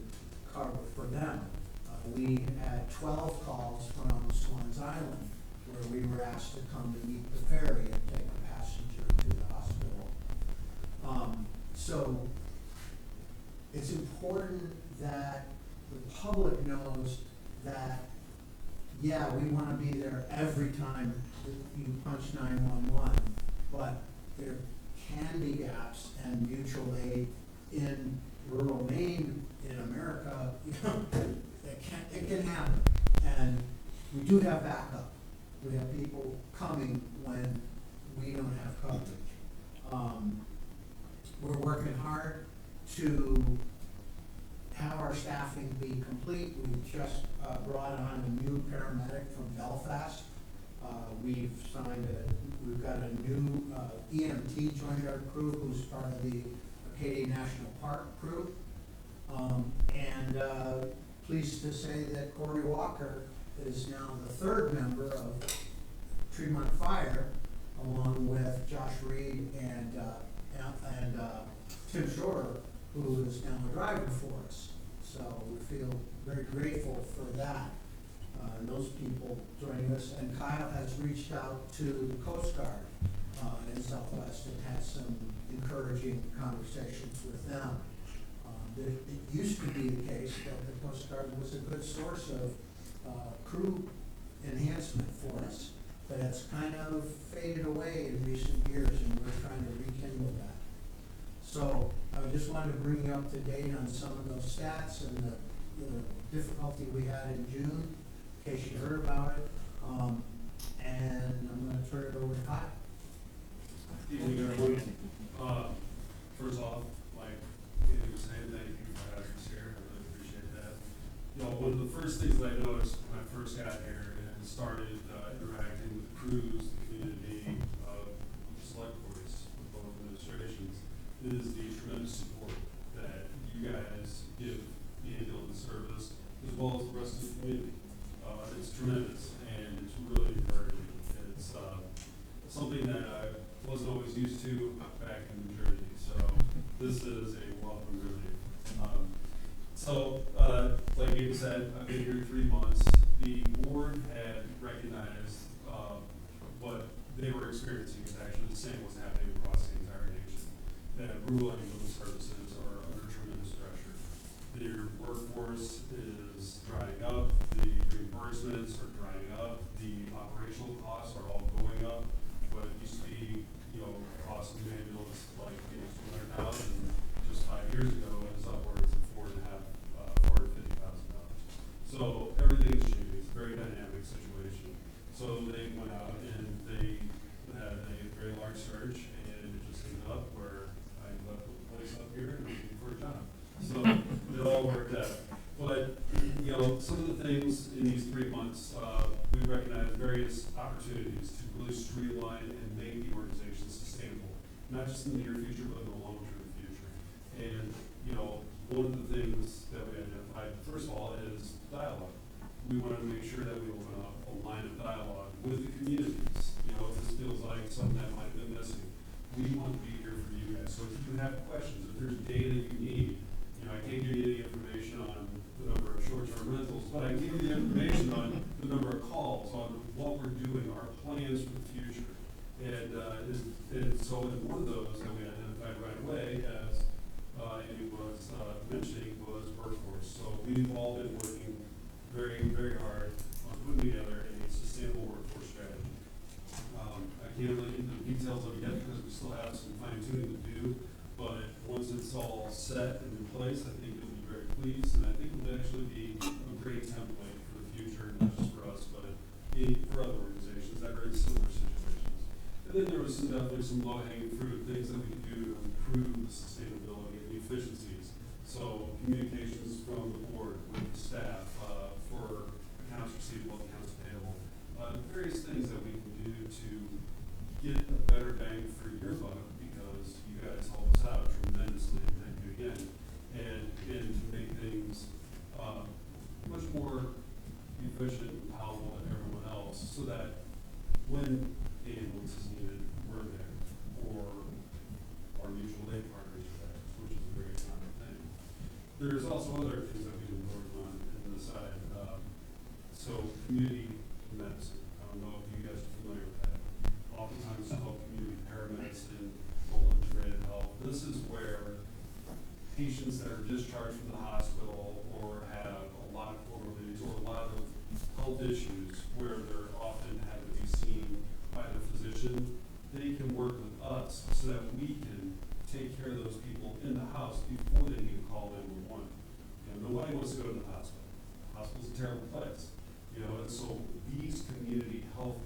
S12: cover for them. We had 12 calls from Swans Island, where we were asked to come to meet the ferry and take a passenger to the hospital. So it's important that the public knows that, yeah, we want to be there every time that you punch 911, but there can be gaps, and mutual aid in rural Maine, in America, it can happen. And we do have backup. We have people coming when we don't have coverage. We're working hard to have our staffing be complete. We just brought on a new paramedic from Belfast. We've got a new EMT joined our crew, who's part of the Acadia National Park crew. And pleased to say that Corey Walker is now the third member of Tremont Fire, along with Josh Reed and Tim Shore, who is now a driver for us. So we feel very grateful for that, those people joining us. And Kyle has reached out to the Coast Guard in Southwest and had some encouraging conversations with them. It used to be the case that the Coast Guard was a good source of crew enhancement for us, but it's kind of faded away in recent years, and we're trying to rekindle that. So I just wanted to bring you up to date on some of those stats and the difficulty we had in June, in case you heard about it. And I'm going to turn it over to Kyle.
S13: Evening, everyone. First off, like Andy was saying, thank you for having us here. I really appreciate that. You know, one of the first things that I noticed when I first got here and started interacting with crews, the community, select boards, with both administrations, is the tremendous support that you guys give the ambulance service as well as the rest of the community. It's tremendous, and it's really encouraging. It's something that I wasn't always used to back in New Jersey, so this is a welcome relief. Like Abe said, I've been here 3 months. The board had recognized what they were experiencing is actually the same what's happening across the entire nation. That rural ambulance services are under tremendous pressure. Their workforce is drying up, the reimbursements are drying up, the operational costs are all going up. What it used to be, cost of an ambulance like $200,000 just 5 years ago is upwards of $450,000. So everything's changing. It's a very dynamic situation. So they went out and they had a very large search, and it just ended up where I left the place up here and I'm looking for a job. So it all worked out. But some of the things in these 3 months, we recognized various opportunities to really streamline and make the organization sustainable, not just in the near future, but in the long-term future. And, one of the things that we identified, first of all, is dialogue. We wanted to make sure that we open up a line of dialogue with the communities. If this feels like something that might have been missing, we want to be here for you guys. So if you have questions, if there's data you need, I can't give you any information on the number of short-term rentals, but I can give you the information on the number of calls, on what we're doing, our plans for the future. And so in one of those that we identified right away as Amy was, mentioning was workforce. So we've all been working very, very hard on putting together a sustainable workforce strategy. I can't really get into the details of it yet because we still have some fine tuning to do, but once it's all set and in place, I think you'll be very pleased, and I think it'll actually be a great template for the future, not just for us, but for other organizations that are in similar situations. And then there was definitely some low-hanging fruit, things that we could do to improve the sustainability and the efficiencies. So communications from the board with the staff, for accounts receivable, accounts payable, various things that we can do to get a better bang for your buck, because you guys help us out tremendously, and thank you again. And again, to make things, much more efficient and palatable to everyone else, so that when the ambulance is needed, we're there, or our mutual aid partners are there, which is a very common thing. There's also other things that we've been working on in the side, so community medicine. I don't know if you guys are familiar with that. Oftentimes it's called community paramedicine, full integrated health. This is where patients that are discharged from the hospital or have a lot of comorbidities or a lot of health issues where they're often having to be seen by the physician, they can work with us so that we can take care of those people in the house before they need to call 911. Nobody wants to go to the hospital. The hospital's a terrible place. And so these community health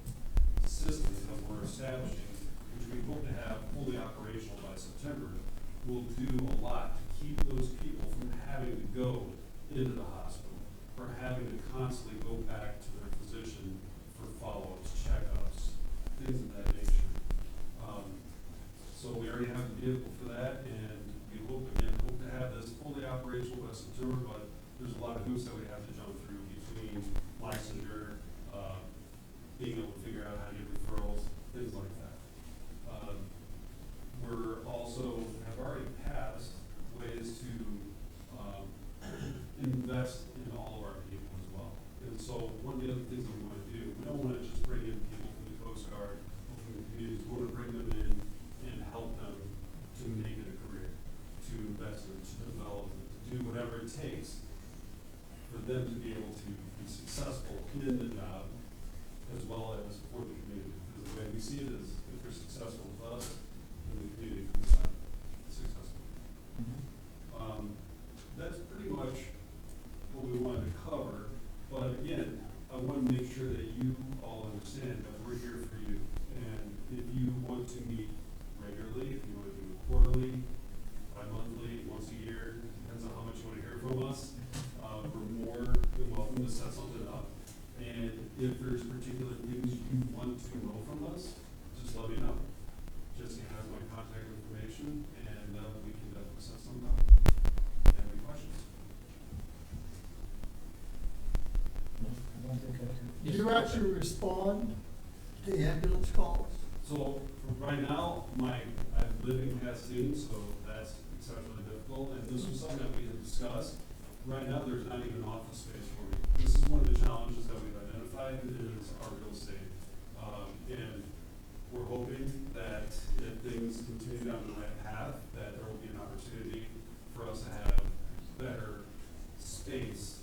S13: systems that we're establishing, which we hope to have fully operational by September, will do a lot to keep those people from having to go into the hospital or having to constantly go back to their physician for follow-ups, checkups, things of that nature. So we already have a vehicle for that, and we hope to have this fully operational by September, but there's a lot of hoops that we have to jump through between licensure, being able to figure out how to get referrals, things like that. We're also have already passed ways to invest in all of our people as well. And so one of the other things that we want to do, we don't want to just bring in people from the Coast Guard or from the communities. We want to bring them in and help them to make it a career, to invest in, to develop them, to do whatever it takes for them to be able to be successful in the job as well as for the community. Because the way we see it is, if they're successful with us, then the community can be successful. That's pretty much what we wanted to cover. But again, I want to make sure that you all understand that we're here for you. And if you want to meet regularly, if you want to do it quarterly, bi-monthly, once a year, depends on how much you want to hear from us, we're more than welcome to set something up. And if there's particular things you want to know from us, just let me know. Jesse has my contact information, and we can definitely set something up. Any questions?
S3: Do you actually respond to ambulance calls?
S13: So right now, I live in Cascade, so that's exceptionally difficult, and this was something that we had discussed. Right now, there's not even office space for me. This is one of the challenges that we've identified is our real estate. And we're hoping that if things continue down the right path, that there will be an opportunity for us to have better space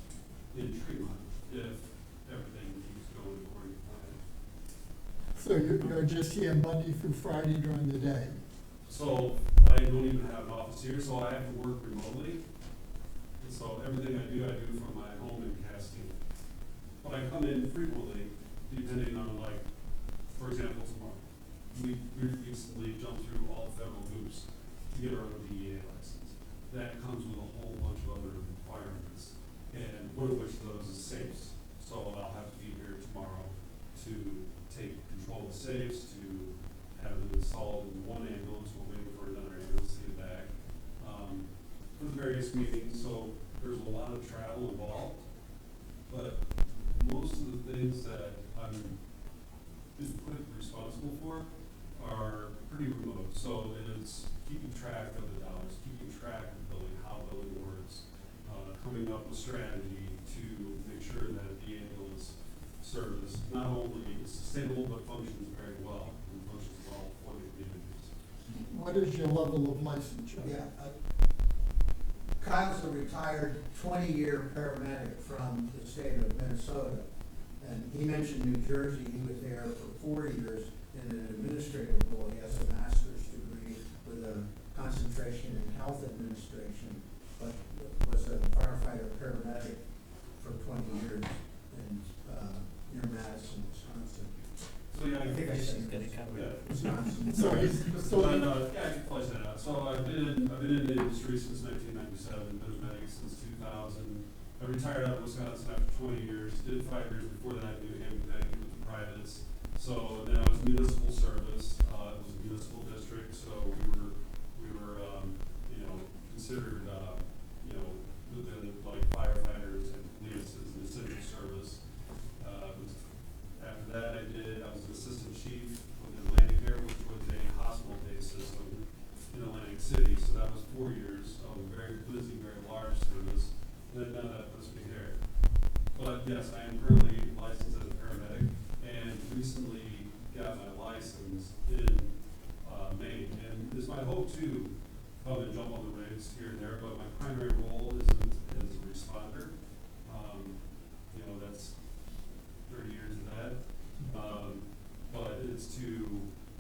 S13: in Tremont if everything keeps going according to plan.
S3: So you're just here Monday through Friday during the day?
S13: So I don't even have an office here, so I have to work remotely. And so everything I do from my home in Castine. But I come in frequently, depending on, like, for example, tomorrow. We recently jumped through all the federal hoops to get our own DEA license. That comes with a whole bunch of other requirements, and one of which of those is safes. So I'll have to be here tomorrow to take control of the safes, to have them installed in one ambulance. We're waiting for another ambulance to get back. For the various meetings, so there's a lot of travel involved, but most of the things that I'm responsible for are pretty remote. So it's keeping track of the dollars, keeping track of billing, how billing works, coming up with strategy to make sure that the ambulance service not only is sustainable but functions very well and functions well for the communities.
S3: What is your level of licensure?
S12: Yeah, Kyle's a retired 20-year paramedic from the state of Minnesota. And he mentioned New Jersey. He was there for 4 years in an administrative role. He has a master's degree with a concentration in health administration, but was a firefighter paramedic for 20 years in, near Madison, Wisconsin.
S13: So, yeah,
S1: I think I just got it covered.
S13: Yeah.
S12: Wisconsin.
S3: So he's
S13: So,
S3: still,
S13: yeah, I can flesh that out. So I've been in the industry since 1997, been a medic since 2000. I retired out of Wisconsin after 20 years, did 5 years before that in New Haven, Connecticut with the privates. So then I was municipal service, it was a municipal district, so we were, you know, considered, you know, within like firefighters and police as the civil service. After that I was an assistant chief with Atlantic Air, which was a hospital-based system in Atlantic City, so that was 4 years of a very busy, very large service. And then none of that was big air. But yes, I am currently licensed as a paramedic and recently got my license in Maine. And it's my hope to come and jump on the rigs here and there, but my primary role isn't as a responder. You know, that's 30 years of that. But it's to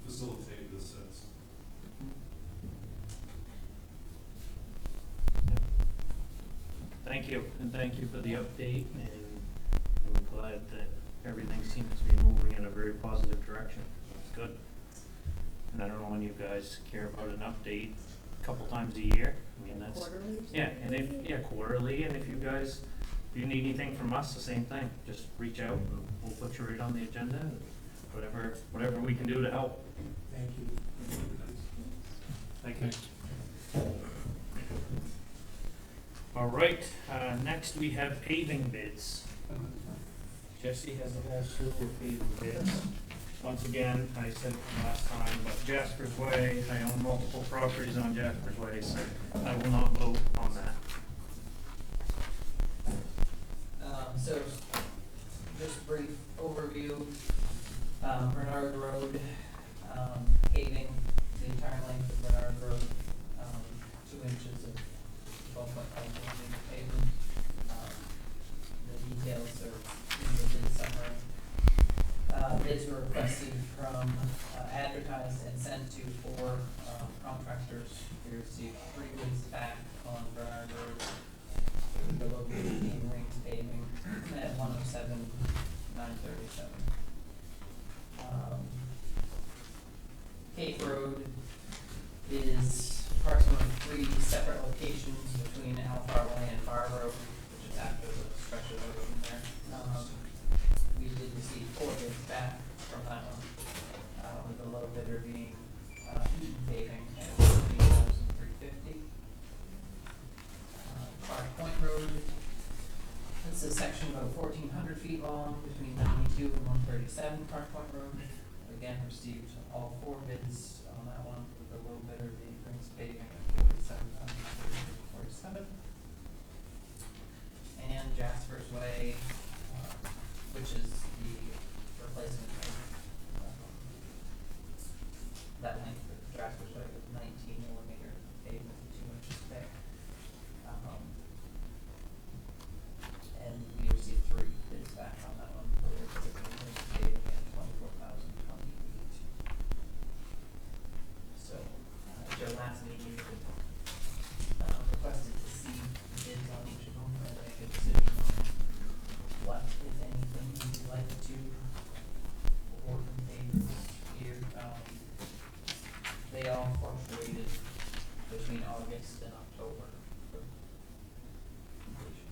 S13: facilitate the assist.
S1: Thank you, and thank you for the update, and I'm glad that everything seems to be moving in a very positive direction. That's good. And I don't know when you guys care about an update, a couple times a year. I mean, that's,
S5: Quarterly?
S1: yeah, and if, quarterly, and if you guys, if you need anything from us, the same thing. Just reach out and we'll put you right on the agenda, and whatever we can do to help.
S12: Thank you.
S1: Thank you. All right, next we have paving bids. Jesse has a whole slew of paving bids. Once again, I said it last time, but Jasper's Way, I own multiple properties on Jasper's Way, so I will not vote on that.
S6: So, just brief overview, Bernard Road, paving the entire length of Bernard Road, 2 inches of 12.5 inch pavement. The details are in the bid summary. Bids were requested from, advertised and sent to 4 contractors. We received 3 bids back on Bernard Road. The location being Rings Paving at 107,937. Cape Road is approximately 3 separate locations between Alfar Way and Far Road, which is after the stretch of road from there. We did receive 4 bids back from that one, with the low bidder being Eaton Paving at $14,350. Clark Point Road, this is a section about 1,400 feet long between 92 and 137 Clark Point Road. Again, received all 4 bids on that one, with the low bidder being Rings Paving at $47,347. And Jasper's Way, which is the replacement of that length of Jasper's Way with 19 millimeter pavement, 2 inches thick. And we received 3 bids back on that one for paving at $24,028. So, at your last meeting, you requested to see bids on each of them and make a decision on what, if anything, you would like to award from pavers here. They all fluctuated between August and October for completion.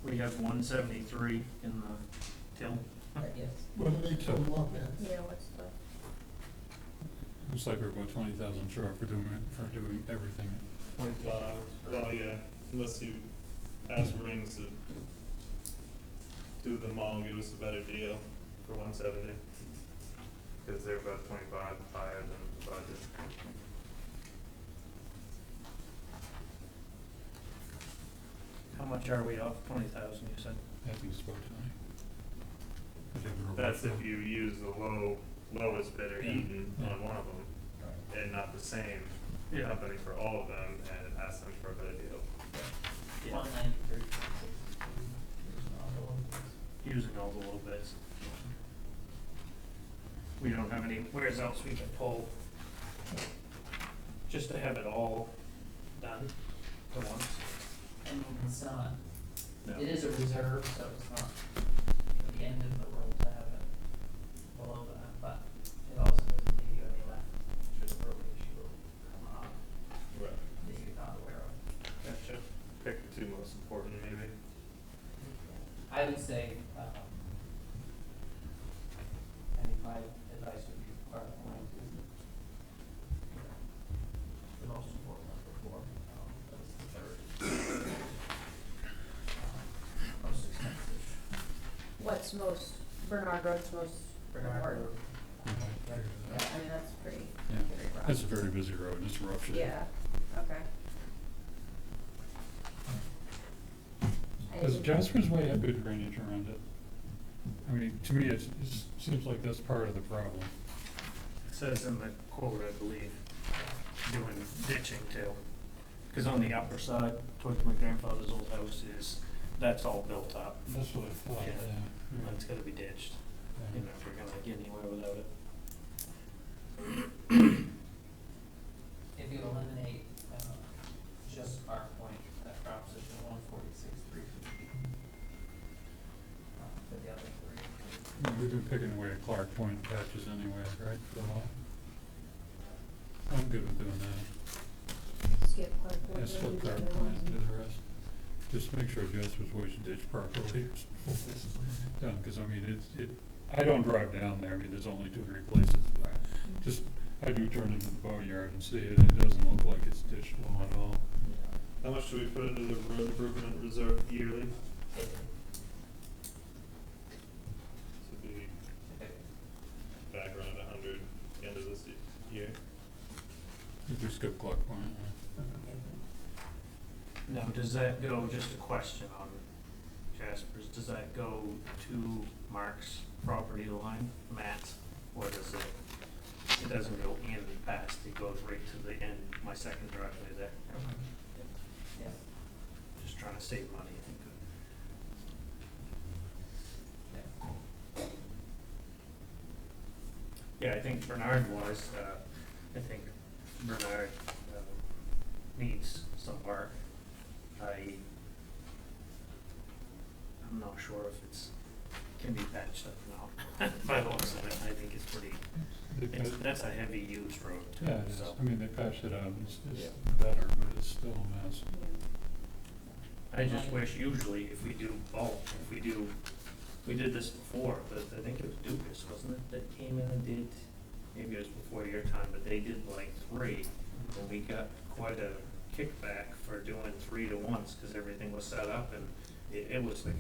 S1: We have 173 in the till.
S6: Yes.
S3: what do they total up at?
S5: Yeah, what's the,
S2: Looks like we're about 20,000 short for doing everything.
S4: Well, yeah, unless you ask Rings to do them all and give us a better deal for 170. Because they're about 25 higher than the budget.
S1: How much are we off? 20,000, you said?
S2: I think it's about tonight. I think we're
S4: That's
S2: about-
S4: if you use the lowest bidder,
S2: Yeah.
S4: Eaton,
S2: Yeah.
S4: on one of them, and not the same company for all of them and ask them for a better deal.
S1: Yeah.
S6: 193,
S1: Using all the little bits. We don't have anywhere else we can pull, just to have it all done at once.
S6: And it's not,
S1: No.
S6: it is a reserve, so it's not the end of the world to have it below that, but it also doesn't leave you any left should a road issue come up
S4: Right.
S6: that you're not aware of.
S1: Gotcha.
S4: Pick the two most important, maybe.
S6: I would say, I think my advice would be part of mine is the most important one before, that's the third. Most expensive.
S5: What's most, Bernard Road's most
S6: Bernard
S5: important?
S6: Road.
S5: Yeah, I mean, that's pretty,
S2: Yeah.
S5: pretty rough.
S2: It's a very busy road, it's rough shape.
S5: Yeah, okay.
S2: Does Jasper's Way have good drainage around it? I mean, to me, it seems like that's part of the problem.
S1: It says in the quote, I believe, doing ditching too. Cause on the upper side, towards my grandfather's old house that's all built up.
S2: That's what I thought,
S1: Yeah.
S2: yeah.
S1: And it's gotta be ditched, you know, if we're gonna get anywhere without it.
S6: If you eliminate, just Park Point, that drops it to 146,350. For the other three.
S2: We've been picking away at Clark Point patches anyway, right, for a while? I'm good with doing that.
S5: Skip Clark Point.
S2: Yeah, split
S5: maybe
S2: Clark
S5: the other
S2: Point,
S5: ones.
S2: do the rest. Just make sure Jasper's Way's ditched properly. Done, cause I mean, I don't drive down there, I mean, there's only 2 or 3 places. Just, I do turn into the boatyard and see it, and it doesn't look like it's ditched well at all.
S4: How much do we put into the road improvement reserve yearly? This would be back around 100 end of this year.
S2: You just skip Clark Point.
S1: Now, does that go, just a question on Jasper's, does that go to Mark's property line, Matt's, or does it doesn't go in past, it goes right to the end, my second driveway there?
S6: Yeah.
S1: Just trying to save money, I think. Yeah, I think Bernard was, I think Bernard, needs some work. I'm not sure if can be patched up now. By the looks of it, I think it's pretty, that's a heavy used road too,
S2: Yeah, it is.
S1: so.
S2: I mean, they patched it out, it's
S1: Yeah.
S2: better, but it's still a mess.
S1: I just wish usually if we do bulk, we did this before, but I think it was Dukas, wasn't it, that came in and did, maybe it was before your time, but they did like 3, and we got quite a kickback for doing 3 to once, cause everything was set up, and it was like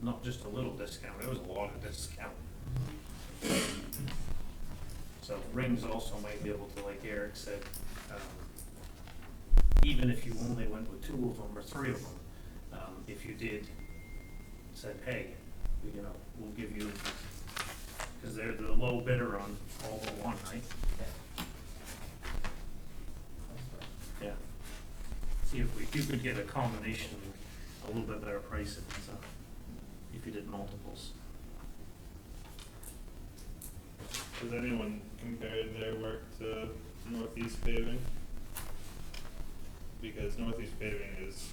S1: not just a little discount, it was a lot of discount. So Rings also might be able to, like Eric said, even if you only went with 2 of them or 3 of them, if you did, said, hey, we'll give you, cause they're the low bidder on all but one, right? Yeah. See if you could get a combination, a little bit better pricing, so, if you did multiples.
S4: Has anyone compared their work to Northeast Paving? Because Northeast Paving is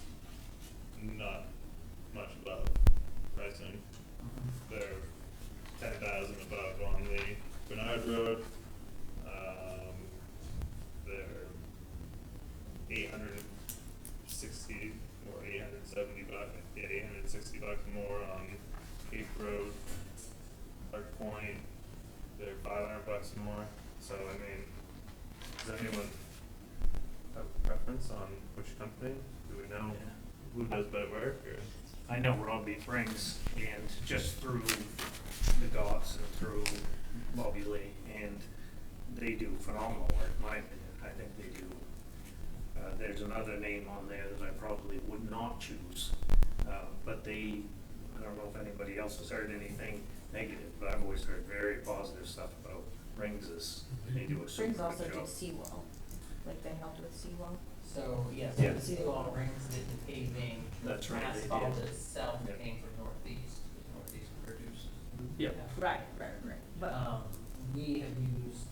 S4: not much above pricing. They're 10,000 above on the Bernard Road. They're 860 or 870 bucks, yeah, 860 bucks more on Cape Road, Clark Point. They're 500 bucks more. So I mean, does anyone have a preference on which company? Do we know who does better work? Or?
S1: I know Robbie Rings, and just through the Goths and through Bobby Lee, and they do phenomenal work, in my opinion. I think they do. There's another name on there that I probably would not choose, but I don't know if anybody else has heard anything negative, but I've always heard very positive stuff about Rings. They do a super
S5: Rings
S1: good
S5: also
S1: job.
S5: did Seawall. like they helped with seawall?
S6: So, yeah,
S1: Yeah.
S6: so the city law rings did the paving.
S1: That's right, they did.
S6: Asphalt itself
S1: Yeah.
S6: came from Northeast, because Northeast produced.
S1: Yeah.
S5: Right, but,
S6: We have used,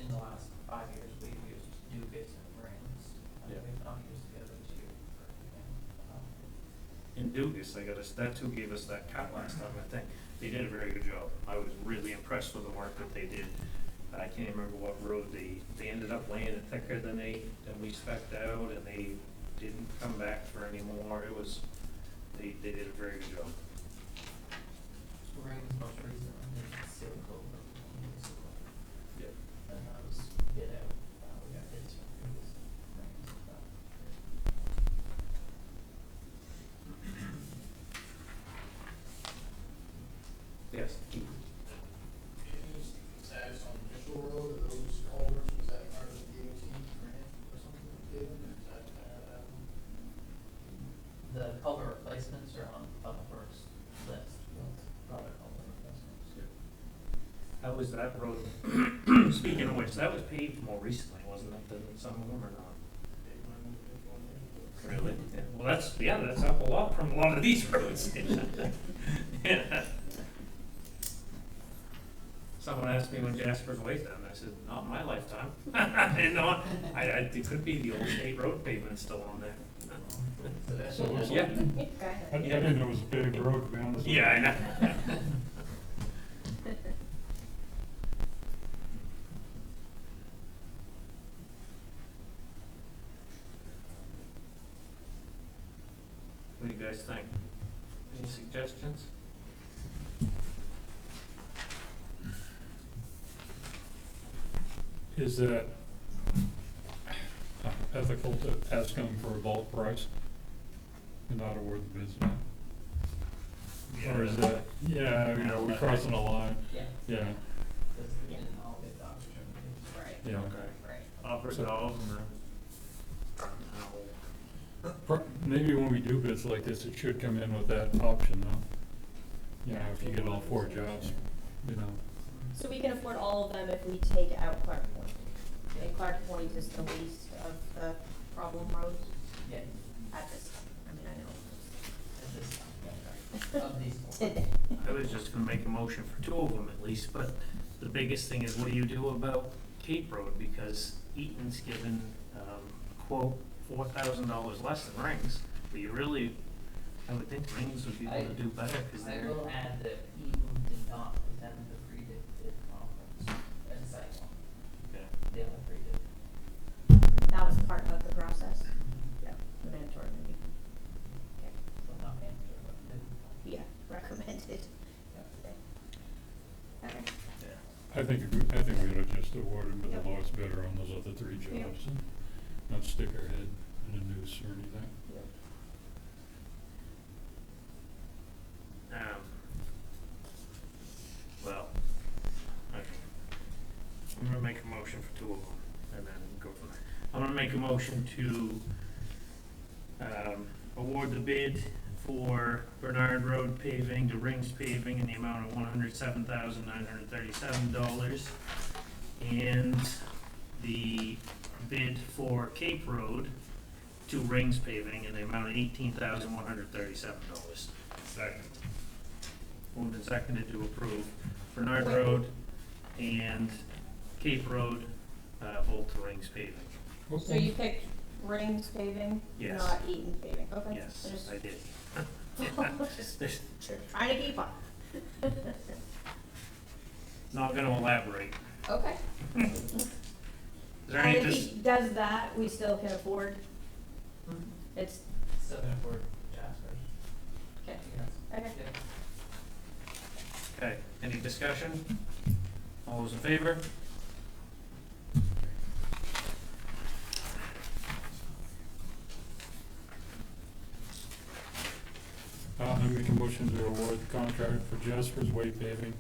S6: in the last 5 years, we've used Dugas and rings.
S1: Yeah.
S6: We've not used the other two for anything.
S1: In Dugas, that too gave us that cut last time, I think. They did a very good job. I was really impressed with the work that they did. I can't remember what road they ended up laying it thicker than we spec'd out, and they didn't come back for any more. They did a very good job.
S6: Rings most recently did Silco, Municipal.
S1: Yep.
S6: And that was bid out, we got bids from Dugas and rings and stuff.
S1: Yes, Keith.
S10: Any status on Mitchell Road, or those culverts, was that part of the DOT grant or something given, or is that,
S6: The culvert replacements are on Public Works list, other culvert replacements.
S1: How was that road? Speaking of which, that was paved more recently, wasn't it, than some of them or not? Really? Yeah. Well, that's up a lot from a lot of these roads. Yeah. Someone asked me when Jasper's Way's done, I said, not in my lifetime. I didn't know, it could be the old state road pavement still on there.
S2: So it's
S1: Yeah.
S2: I didn't know it was a big road, to be honest with you.
S1: Yeah, I know. What do you guys think? Any suggestions?
S2: Is that ethical to ask them for a bulk price and not award the bids now? Or is that, yeah, we're crossing a line,
S6: Yeah,
S2: yeah,
S6: because we didn't all get the opportunity.
S5: right,
S2: yeah.
S5: right.
S1: Offer those and then.
S2: Maybe when we do bids like this, it should come in with that option though. If you get all 4 jobs,
S5: So we can afford all of them if we take out Clark Point. And Clark Point is the least of the problem roads
S6: Yeah,
S5: at this time. I mean, I know.
S6: at this time, yeah, right. Of these 4.
S5: Today.
S1: I was just gonna make a motion for 2 of them at least, but the biggest thing is what do you do about Cape Road? Because Eaton's given, quote, $4,000 less than Rings, but you really, I would think Rings would be able to do better, cause
S6: I
S1: they're.
S6: will add that Eaton did not attend the pre-bid conference and sidewalk,
S1: Okay.
S6: the other pre-bid.
S5: That was part of the process. Yeah. The mandatory meeting. Okay.
S6: So not manager, but didn't.
S5: Yeah, recommended. Okay.
S2: I think we ought to just award them to
S5: Yep.
S2: the lowest bidder on those other 3 jobs and not stick our head in a noose or anything.
S1: Well, okay. I'm gonna make a motion for 2 of them, and then go from there. I'm gonna make a motion to, award the bid for Bernard Road paving to Rings Paving in the amount of $107,937. And the bid for Cape Road to Rings Paving in the amount of $18,137. Second. Moved and seconded to approve Bernard
S5: Wait.
S1: Road and Cape Road, both to Rings Paving.
S5: So you picked Rings paving,
S1: Yes.
S5: not Eaton paving, okay?
S1: Yes,
S5: Just-
S1: I did.
S5: Just trying to keep up.
S1: Not gonna elaborate.
S5: Okay.
S1: Is there
S5: And
S1: any,
S5: if he does that, we still can afford, it's,
S6: Still gonna afford Jasper's.
S5: okay,
S6: Yes.
S5: okay.
S6: Yeah.
S1: okay, any discussion? All those in favor?
S2: I make a motion to award the contract for Jasper's Way paving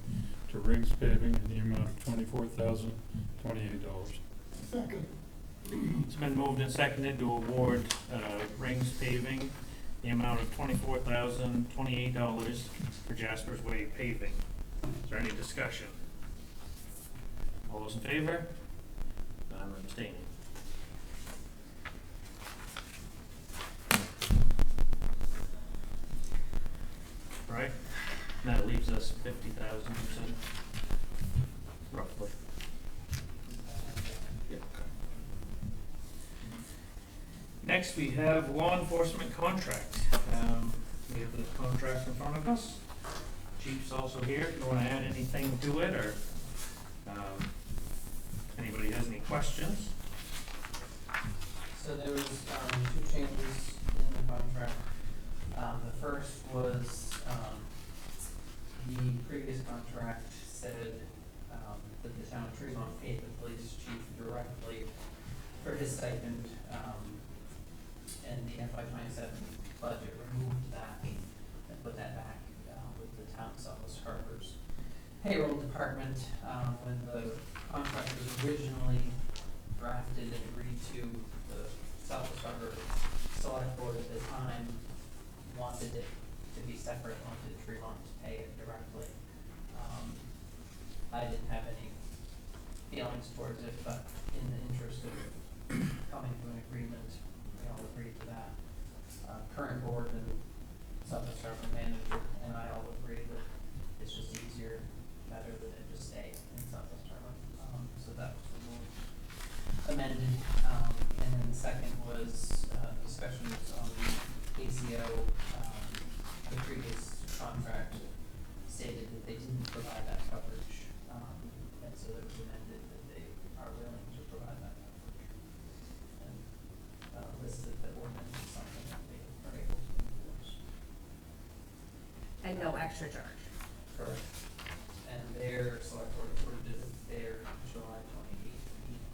S2: to Rings Paving in the amount of $24,028.
S3: Second.
S1: It's been moved and seconded to award, Rings Paving the amount of $24,028 for Jasper's Way paving. Is there any discussion? All those in favor? I'm abstaining. Next, we have law enforcement contract. We have the contract in front of us. Chief's also here, if you wanna add anything to it, or, anybody has any questions?
S6: So there was, two changes in the contract. The first was, the previous contract said, that the town of Tremont paid the police chief directly for his stipend, and the FY '27 budget removed that and put that back, with the town of Southwest Harbor's payroll department. When the contract was originally drafted and agreed to, the Southwest Harbor Select Board at the time wanted it to be separate, wanted Tremont to pay it directly. I didn't have any feelings towards it, but in the interest of coming to an agreement, we all agreed to that. Current board and Southwest Harbor manager and I all agreed that it's just easier, better that it just stay in Southwest Harbor. So that was removed, amended. And then the second was, discussions on the ACO. The previous contract stated that they didn't provide that coverage, and so it was amended that they are willing to provide that coverage. And, listed the ordinance as something that they are able to enforce.
S5: And no extra charge.
S6: Correct. And their select board approved it at their July 28th meeting.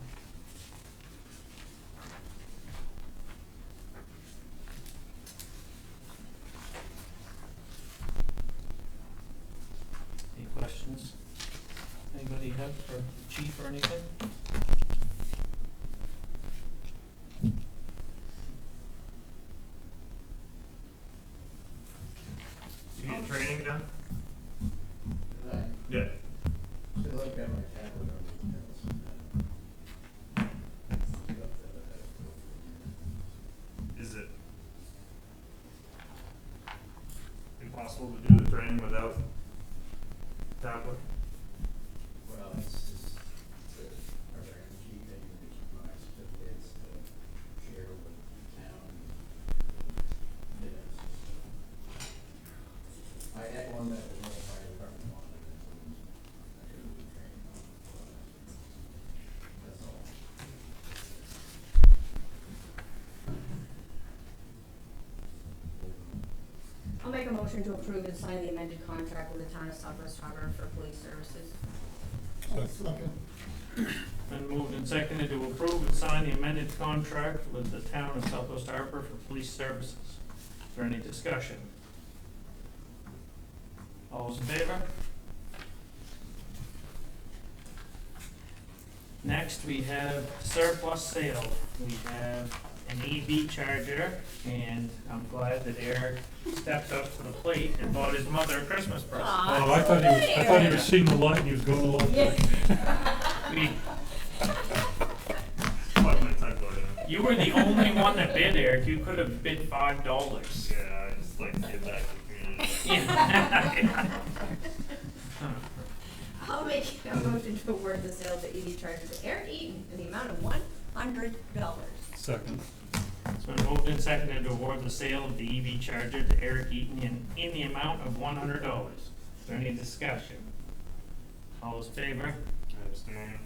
S1: Any questions? Anybody have for chief or anything?
S4: You get training done?
S10: Did I?
S4: Yeah.
S10: Still look at my tablet on the
S4: Is it impossible to do the training without tablet?
S10: Well, it's just the program key that you can keep my certificates to share with the town. I had one that was made by the department on it, and I couldn't do training on it. That's all.
S5: I'll make a motion to approve and sign the amended contract with the town of Southwest Harbor for police services.
S3: Second.
S1: Been moved and seconded to approve and sign the amended contract with the town of Southwest Harbor for police services. Is there any discussion? All those in favor? Next, we have surplus sale. We have an EV charger, and I'm glad that Eric stepped up to the plate and bought his mother a Christmas present.
S2: Oh, I thought he was seeing the light and he was going along.
S1: We-
S4: What my time going in?
S1: You were the only one that bid, Eric. You could have bid $5.
S4: Yeah, I just like to give back to the community.
S1: Yeah.
S5: I'll make a motion to award the sale of the EV charger to Eric Eaton in the amount of $100.
S2: Second.
S1: It's been moved and seconded to award the sale of the EV charger to Eric Eaton in the amount of $100. Is there any discussion? All those in favor?
S4: I abstain.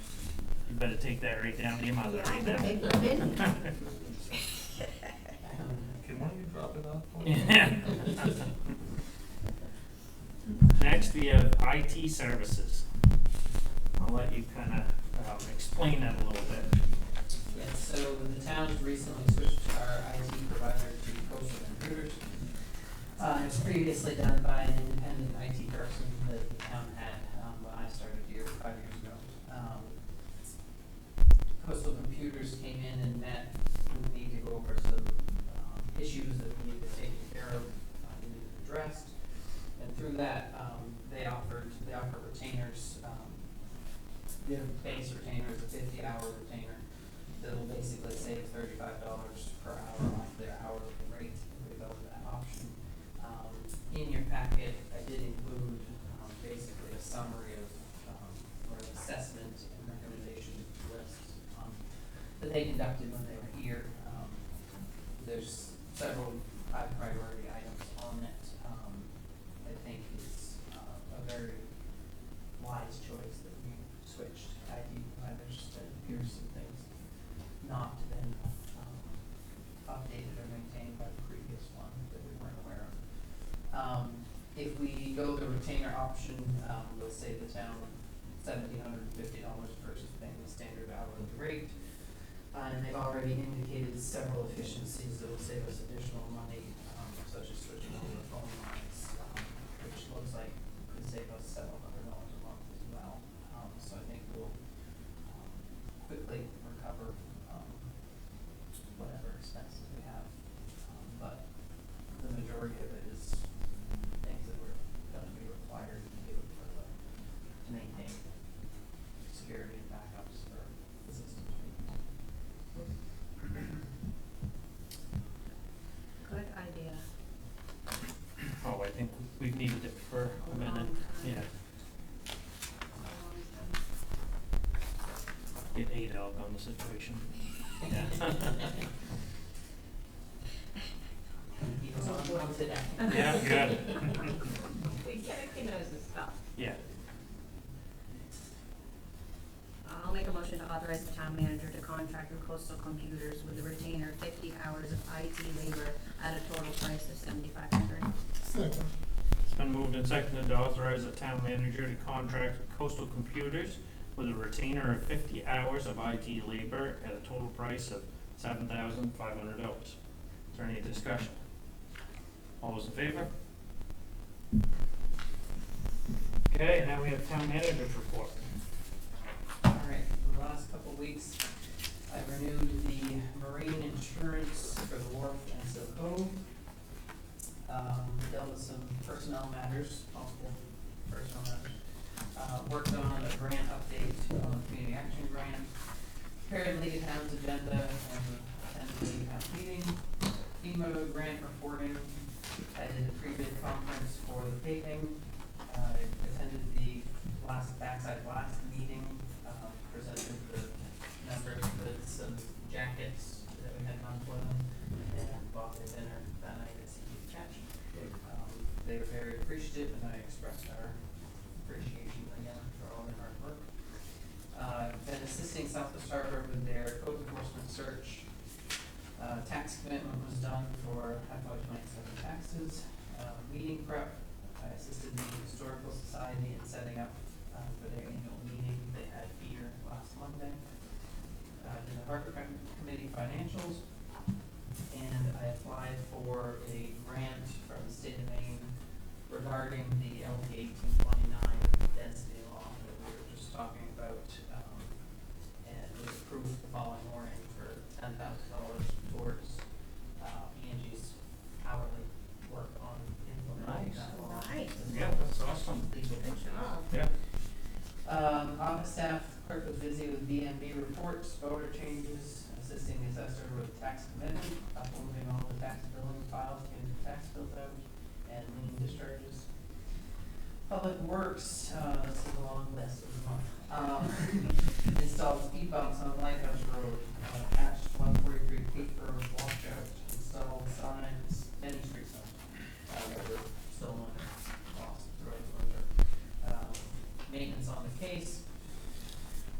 S1: You better take that right down to your mother
S5: Yeah,
S1: right
S5: I
S1: now.
S5: think we've been-
S4: Can one of you drop it off?
S1: Yeah. Next, we have IT services. I'll let you kind of explain that a little bit.
S6: Yeah, so the town's recently switched our IT provider to Coastal Computers. It was previously done by an independent IT person that the town had, when I started here 5 years ago. Coastal Computers came in and met with me to go over some, issues that we needed to take care of, needed addressed. And through that, they offer retainers, their base retainer is a 50-hour retainer that'll basically save $35 per hour off their hourly rate if we go with that option. In your packet, I did include, basically a summary of, or an assessment and recommendation lists, that they conducted when they were here. there's several high priority items on it. I think it's a very wise choice that we switched ID providers. That appears some things not been updated or maintained by the previous one that we weren't aware of. If we go the retainer option, we'll save the town $1,750 versus paying the standard hourly rate. And they've already indicated several efficiencies that will save us additional money, such as switching over the phone lines, which looks like could save us several $100 a month as well. So I think we'll quickly recover whatever expenses we have. But the majority of it is things that we're gonna be required to do for to maintain security and backups for the systems.
S5: Good idea.
S1: Oh, I think we've needed it for a minute, yeah. Get 8 out on the situation. Yeah.
S6: He was on one today.
S1: Yeah, good.
S5: He knows his stuff.
S1: Yeah.
S5: I'll make a motion to authorize the town manager to contract with Coastal Computers with a retainer 50 hours of IT labor at a total price of $7,500.
S3: Second.
S1: It's been moved and seconded to authorize the town manager to contract with Coastal Computers with a retainer of 50 hours of IT labor at a total price of $7,500. Is there any discussion? All those in favor? Okay, now we have town manager's report.
S6: All right, for the last couple of weeks, I renewed the marine insurance for the wharf and Silk Cove. Dealt with some personnel matters, possible personnel matters. Worked on a grant update on the community action grant. Prepared League of Towns agenda and attended the League of Towns meeting. FEMA grant reporting. I did a pre-bid conference for the paving. I attended the backside last meeting. Presented the numbers with some jackets that we had on for them, and bought their dinner that night at CU Catch. They were very appreciative, and I expressed our appreciation again for all their hard work. I've been assisting Southwest Harbor with their code enforcement search. Tax commitment was done for FY27 taxes. Meeting prep, I assisted the Historical Society in setting up for their annual meeting. They had beer last Monday. Did the Harbor Committee financials, and I applied for a grant from the state of Maine regarding the LP 1829 density law that we were just talking about, and was approved the following morning for $10,000 towards Angie's hourly work on implementing that law.
S5: Nice.
S1: Yeah, that's awesome.
S6: Legal
S5: Good job.
S1: Yeah.
S6: Office staff, clerk was busy with BMB reports, voter changes, assisting the assessor with tax commitment, uploading all the tax billing files, getting the tax bills out, and lien discharges. Public Works, this is a long list of them. Installed speed bumps on Lighthouse Road, patched 143 Cape Road washout, installed signs, many street signs, that were stolen or lost throughout the winter. Maintenance on the case.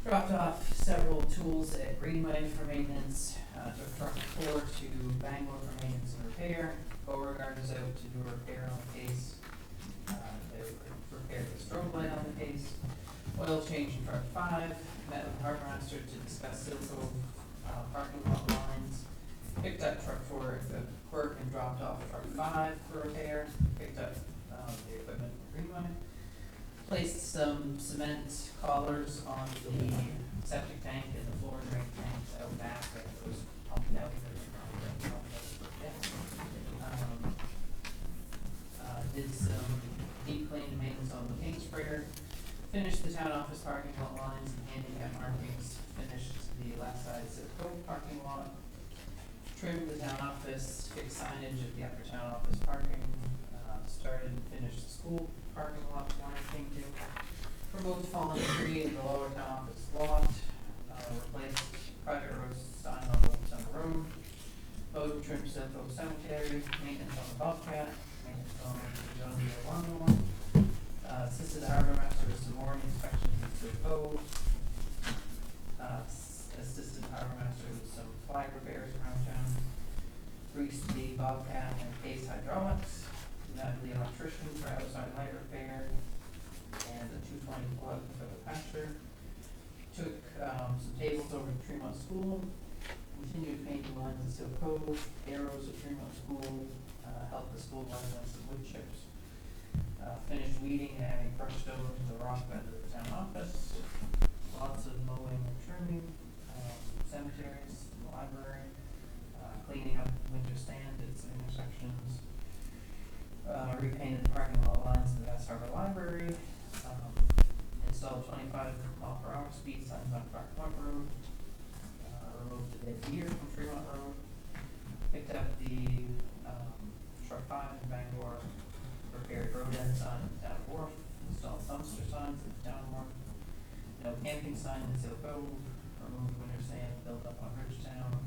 S6: Dropped off several tools at Greenway for maintenance, took truck 4 to Bangor for maintenance and repair. Beauregard is out to do a repair on the case. They repaired the strobe light on the case. Oil change in truck 5. Met with the harbor master to discuss Silco parking lot lines. Picked up truck 4 at the Quirk and dropped off truck 5 for repair. Picked up the equipment at Greenway. Placed some cement collars on the septic tank and the floor drain tanks out back that was pumped out. Did some deep clean and maintenance on the paint sprayer. Finished the town office parking lot lines and handicap markings. Finished the last side of the Cove parking lot. Trimmed the town office, fixed signage at the upper town office parking. Started and finished the school parking lot when I came to. Removed fallen tree in the lower town office lot. Replaced private road sign on Old Town Road. Code trim Silco Cemetery, maintenance on the Bobcat, maintenance on the John Deere lawnmower. Assisted harbor master with some mooring inspections in Silco. Assisted harbor master with some flag repairs around town. Grease the Bobcat and Case Hydraulics. Met the electrician for outside light repair. And the 220 plug for the pasture. Took some tables over to Tremont School. Continued painting lines in Steel Cove, arrows at Tremont School, helped the school line on some wood chips. Finished weeding and adding crushed stone to the rock bed of the town office. Lots of mowing and trimming, cemeteries, the library, cleaning up winter stand at some intersections. Repainted the parking lot lines in the Bass Harbor Library. Installed 25 mph speed signs on Clark Point Road. Removed the dead deer from Fremont Road. Picked up the truck 5 in Bangor. Repaired road end sign at Town Wharf. Installed dumpster signs at Town Wharf. No camping sign in Seal Cove. Removed winter sand built up on Ridgetown.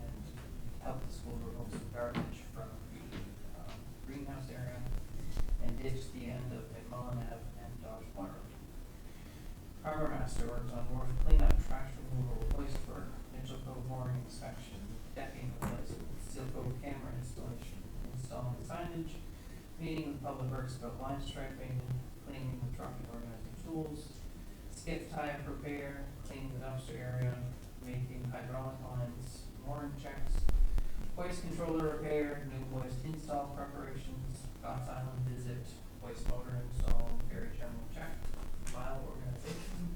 S6: And helped the school remove some garbage from the greenhouse area. And ditched the end of McMullen Ave and Dodge Point Road. Harbor master works on wharf cleanup, trash removal, hoist work, Mitchell Cove mooring inspection, decking replacement, Steel Cove camera installation, installing signage, meeting with Public Works about line striping, cleaning the truck and organizing tools, skip tie up repair, cleaning the dumpster area, making hydraulic lines, mooring checks, hoist controller repair, new hoist install preparations, Goss Island visit, hoist motor install, very general check, file organization,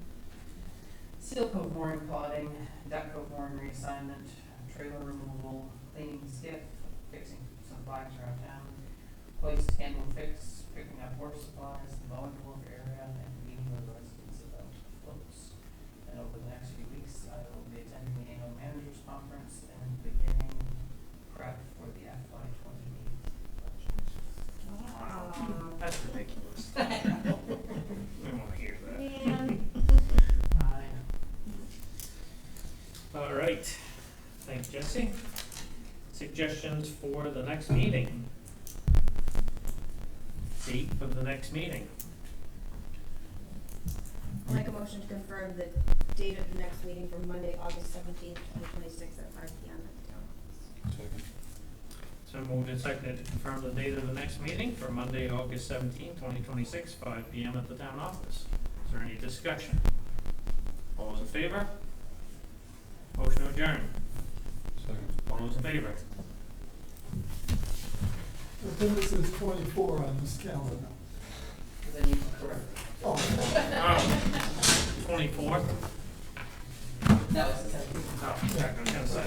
S6: Steel Cove mooring plotting, deck cove mooring reassignment, trailer removal, cleaning skiff, fixing some flags around town, hoist handle fix, picking up work supplies, mowing the wharf area, and meeting with residents about floats. And over the next few weeks, I will be attending the annual managers conference and beginning prep for the FY 28 election.
S1: Wow, that's ridiculous. We won't hear that. All right, thanks, Jesse. Suggestions for the next meeting? Date for the next meeting?
S5: I'll make a motion to confirm the date of the next meeting for Monday, August 17th, 2026 at 5 p.m. at the town office.
S2: Second.
S1: So moved and seconded to confirm the date of the next meeting for Monday, August 17th, 2026, 5 p.m. at the town office. Is there any discussion? All those in favor? Motion to adjourn.
S2: Second.
S1: All those in favor?
S3: The thing is, there's 24 on this calendar.
S6: Then you can correct.
S3: Oh,
S1: 24th?
S6: That was the 17th.
S1: Oh, check, I was gonna say.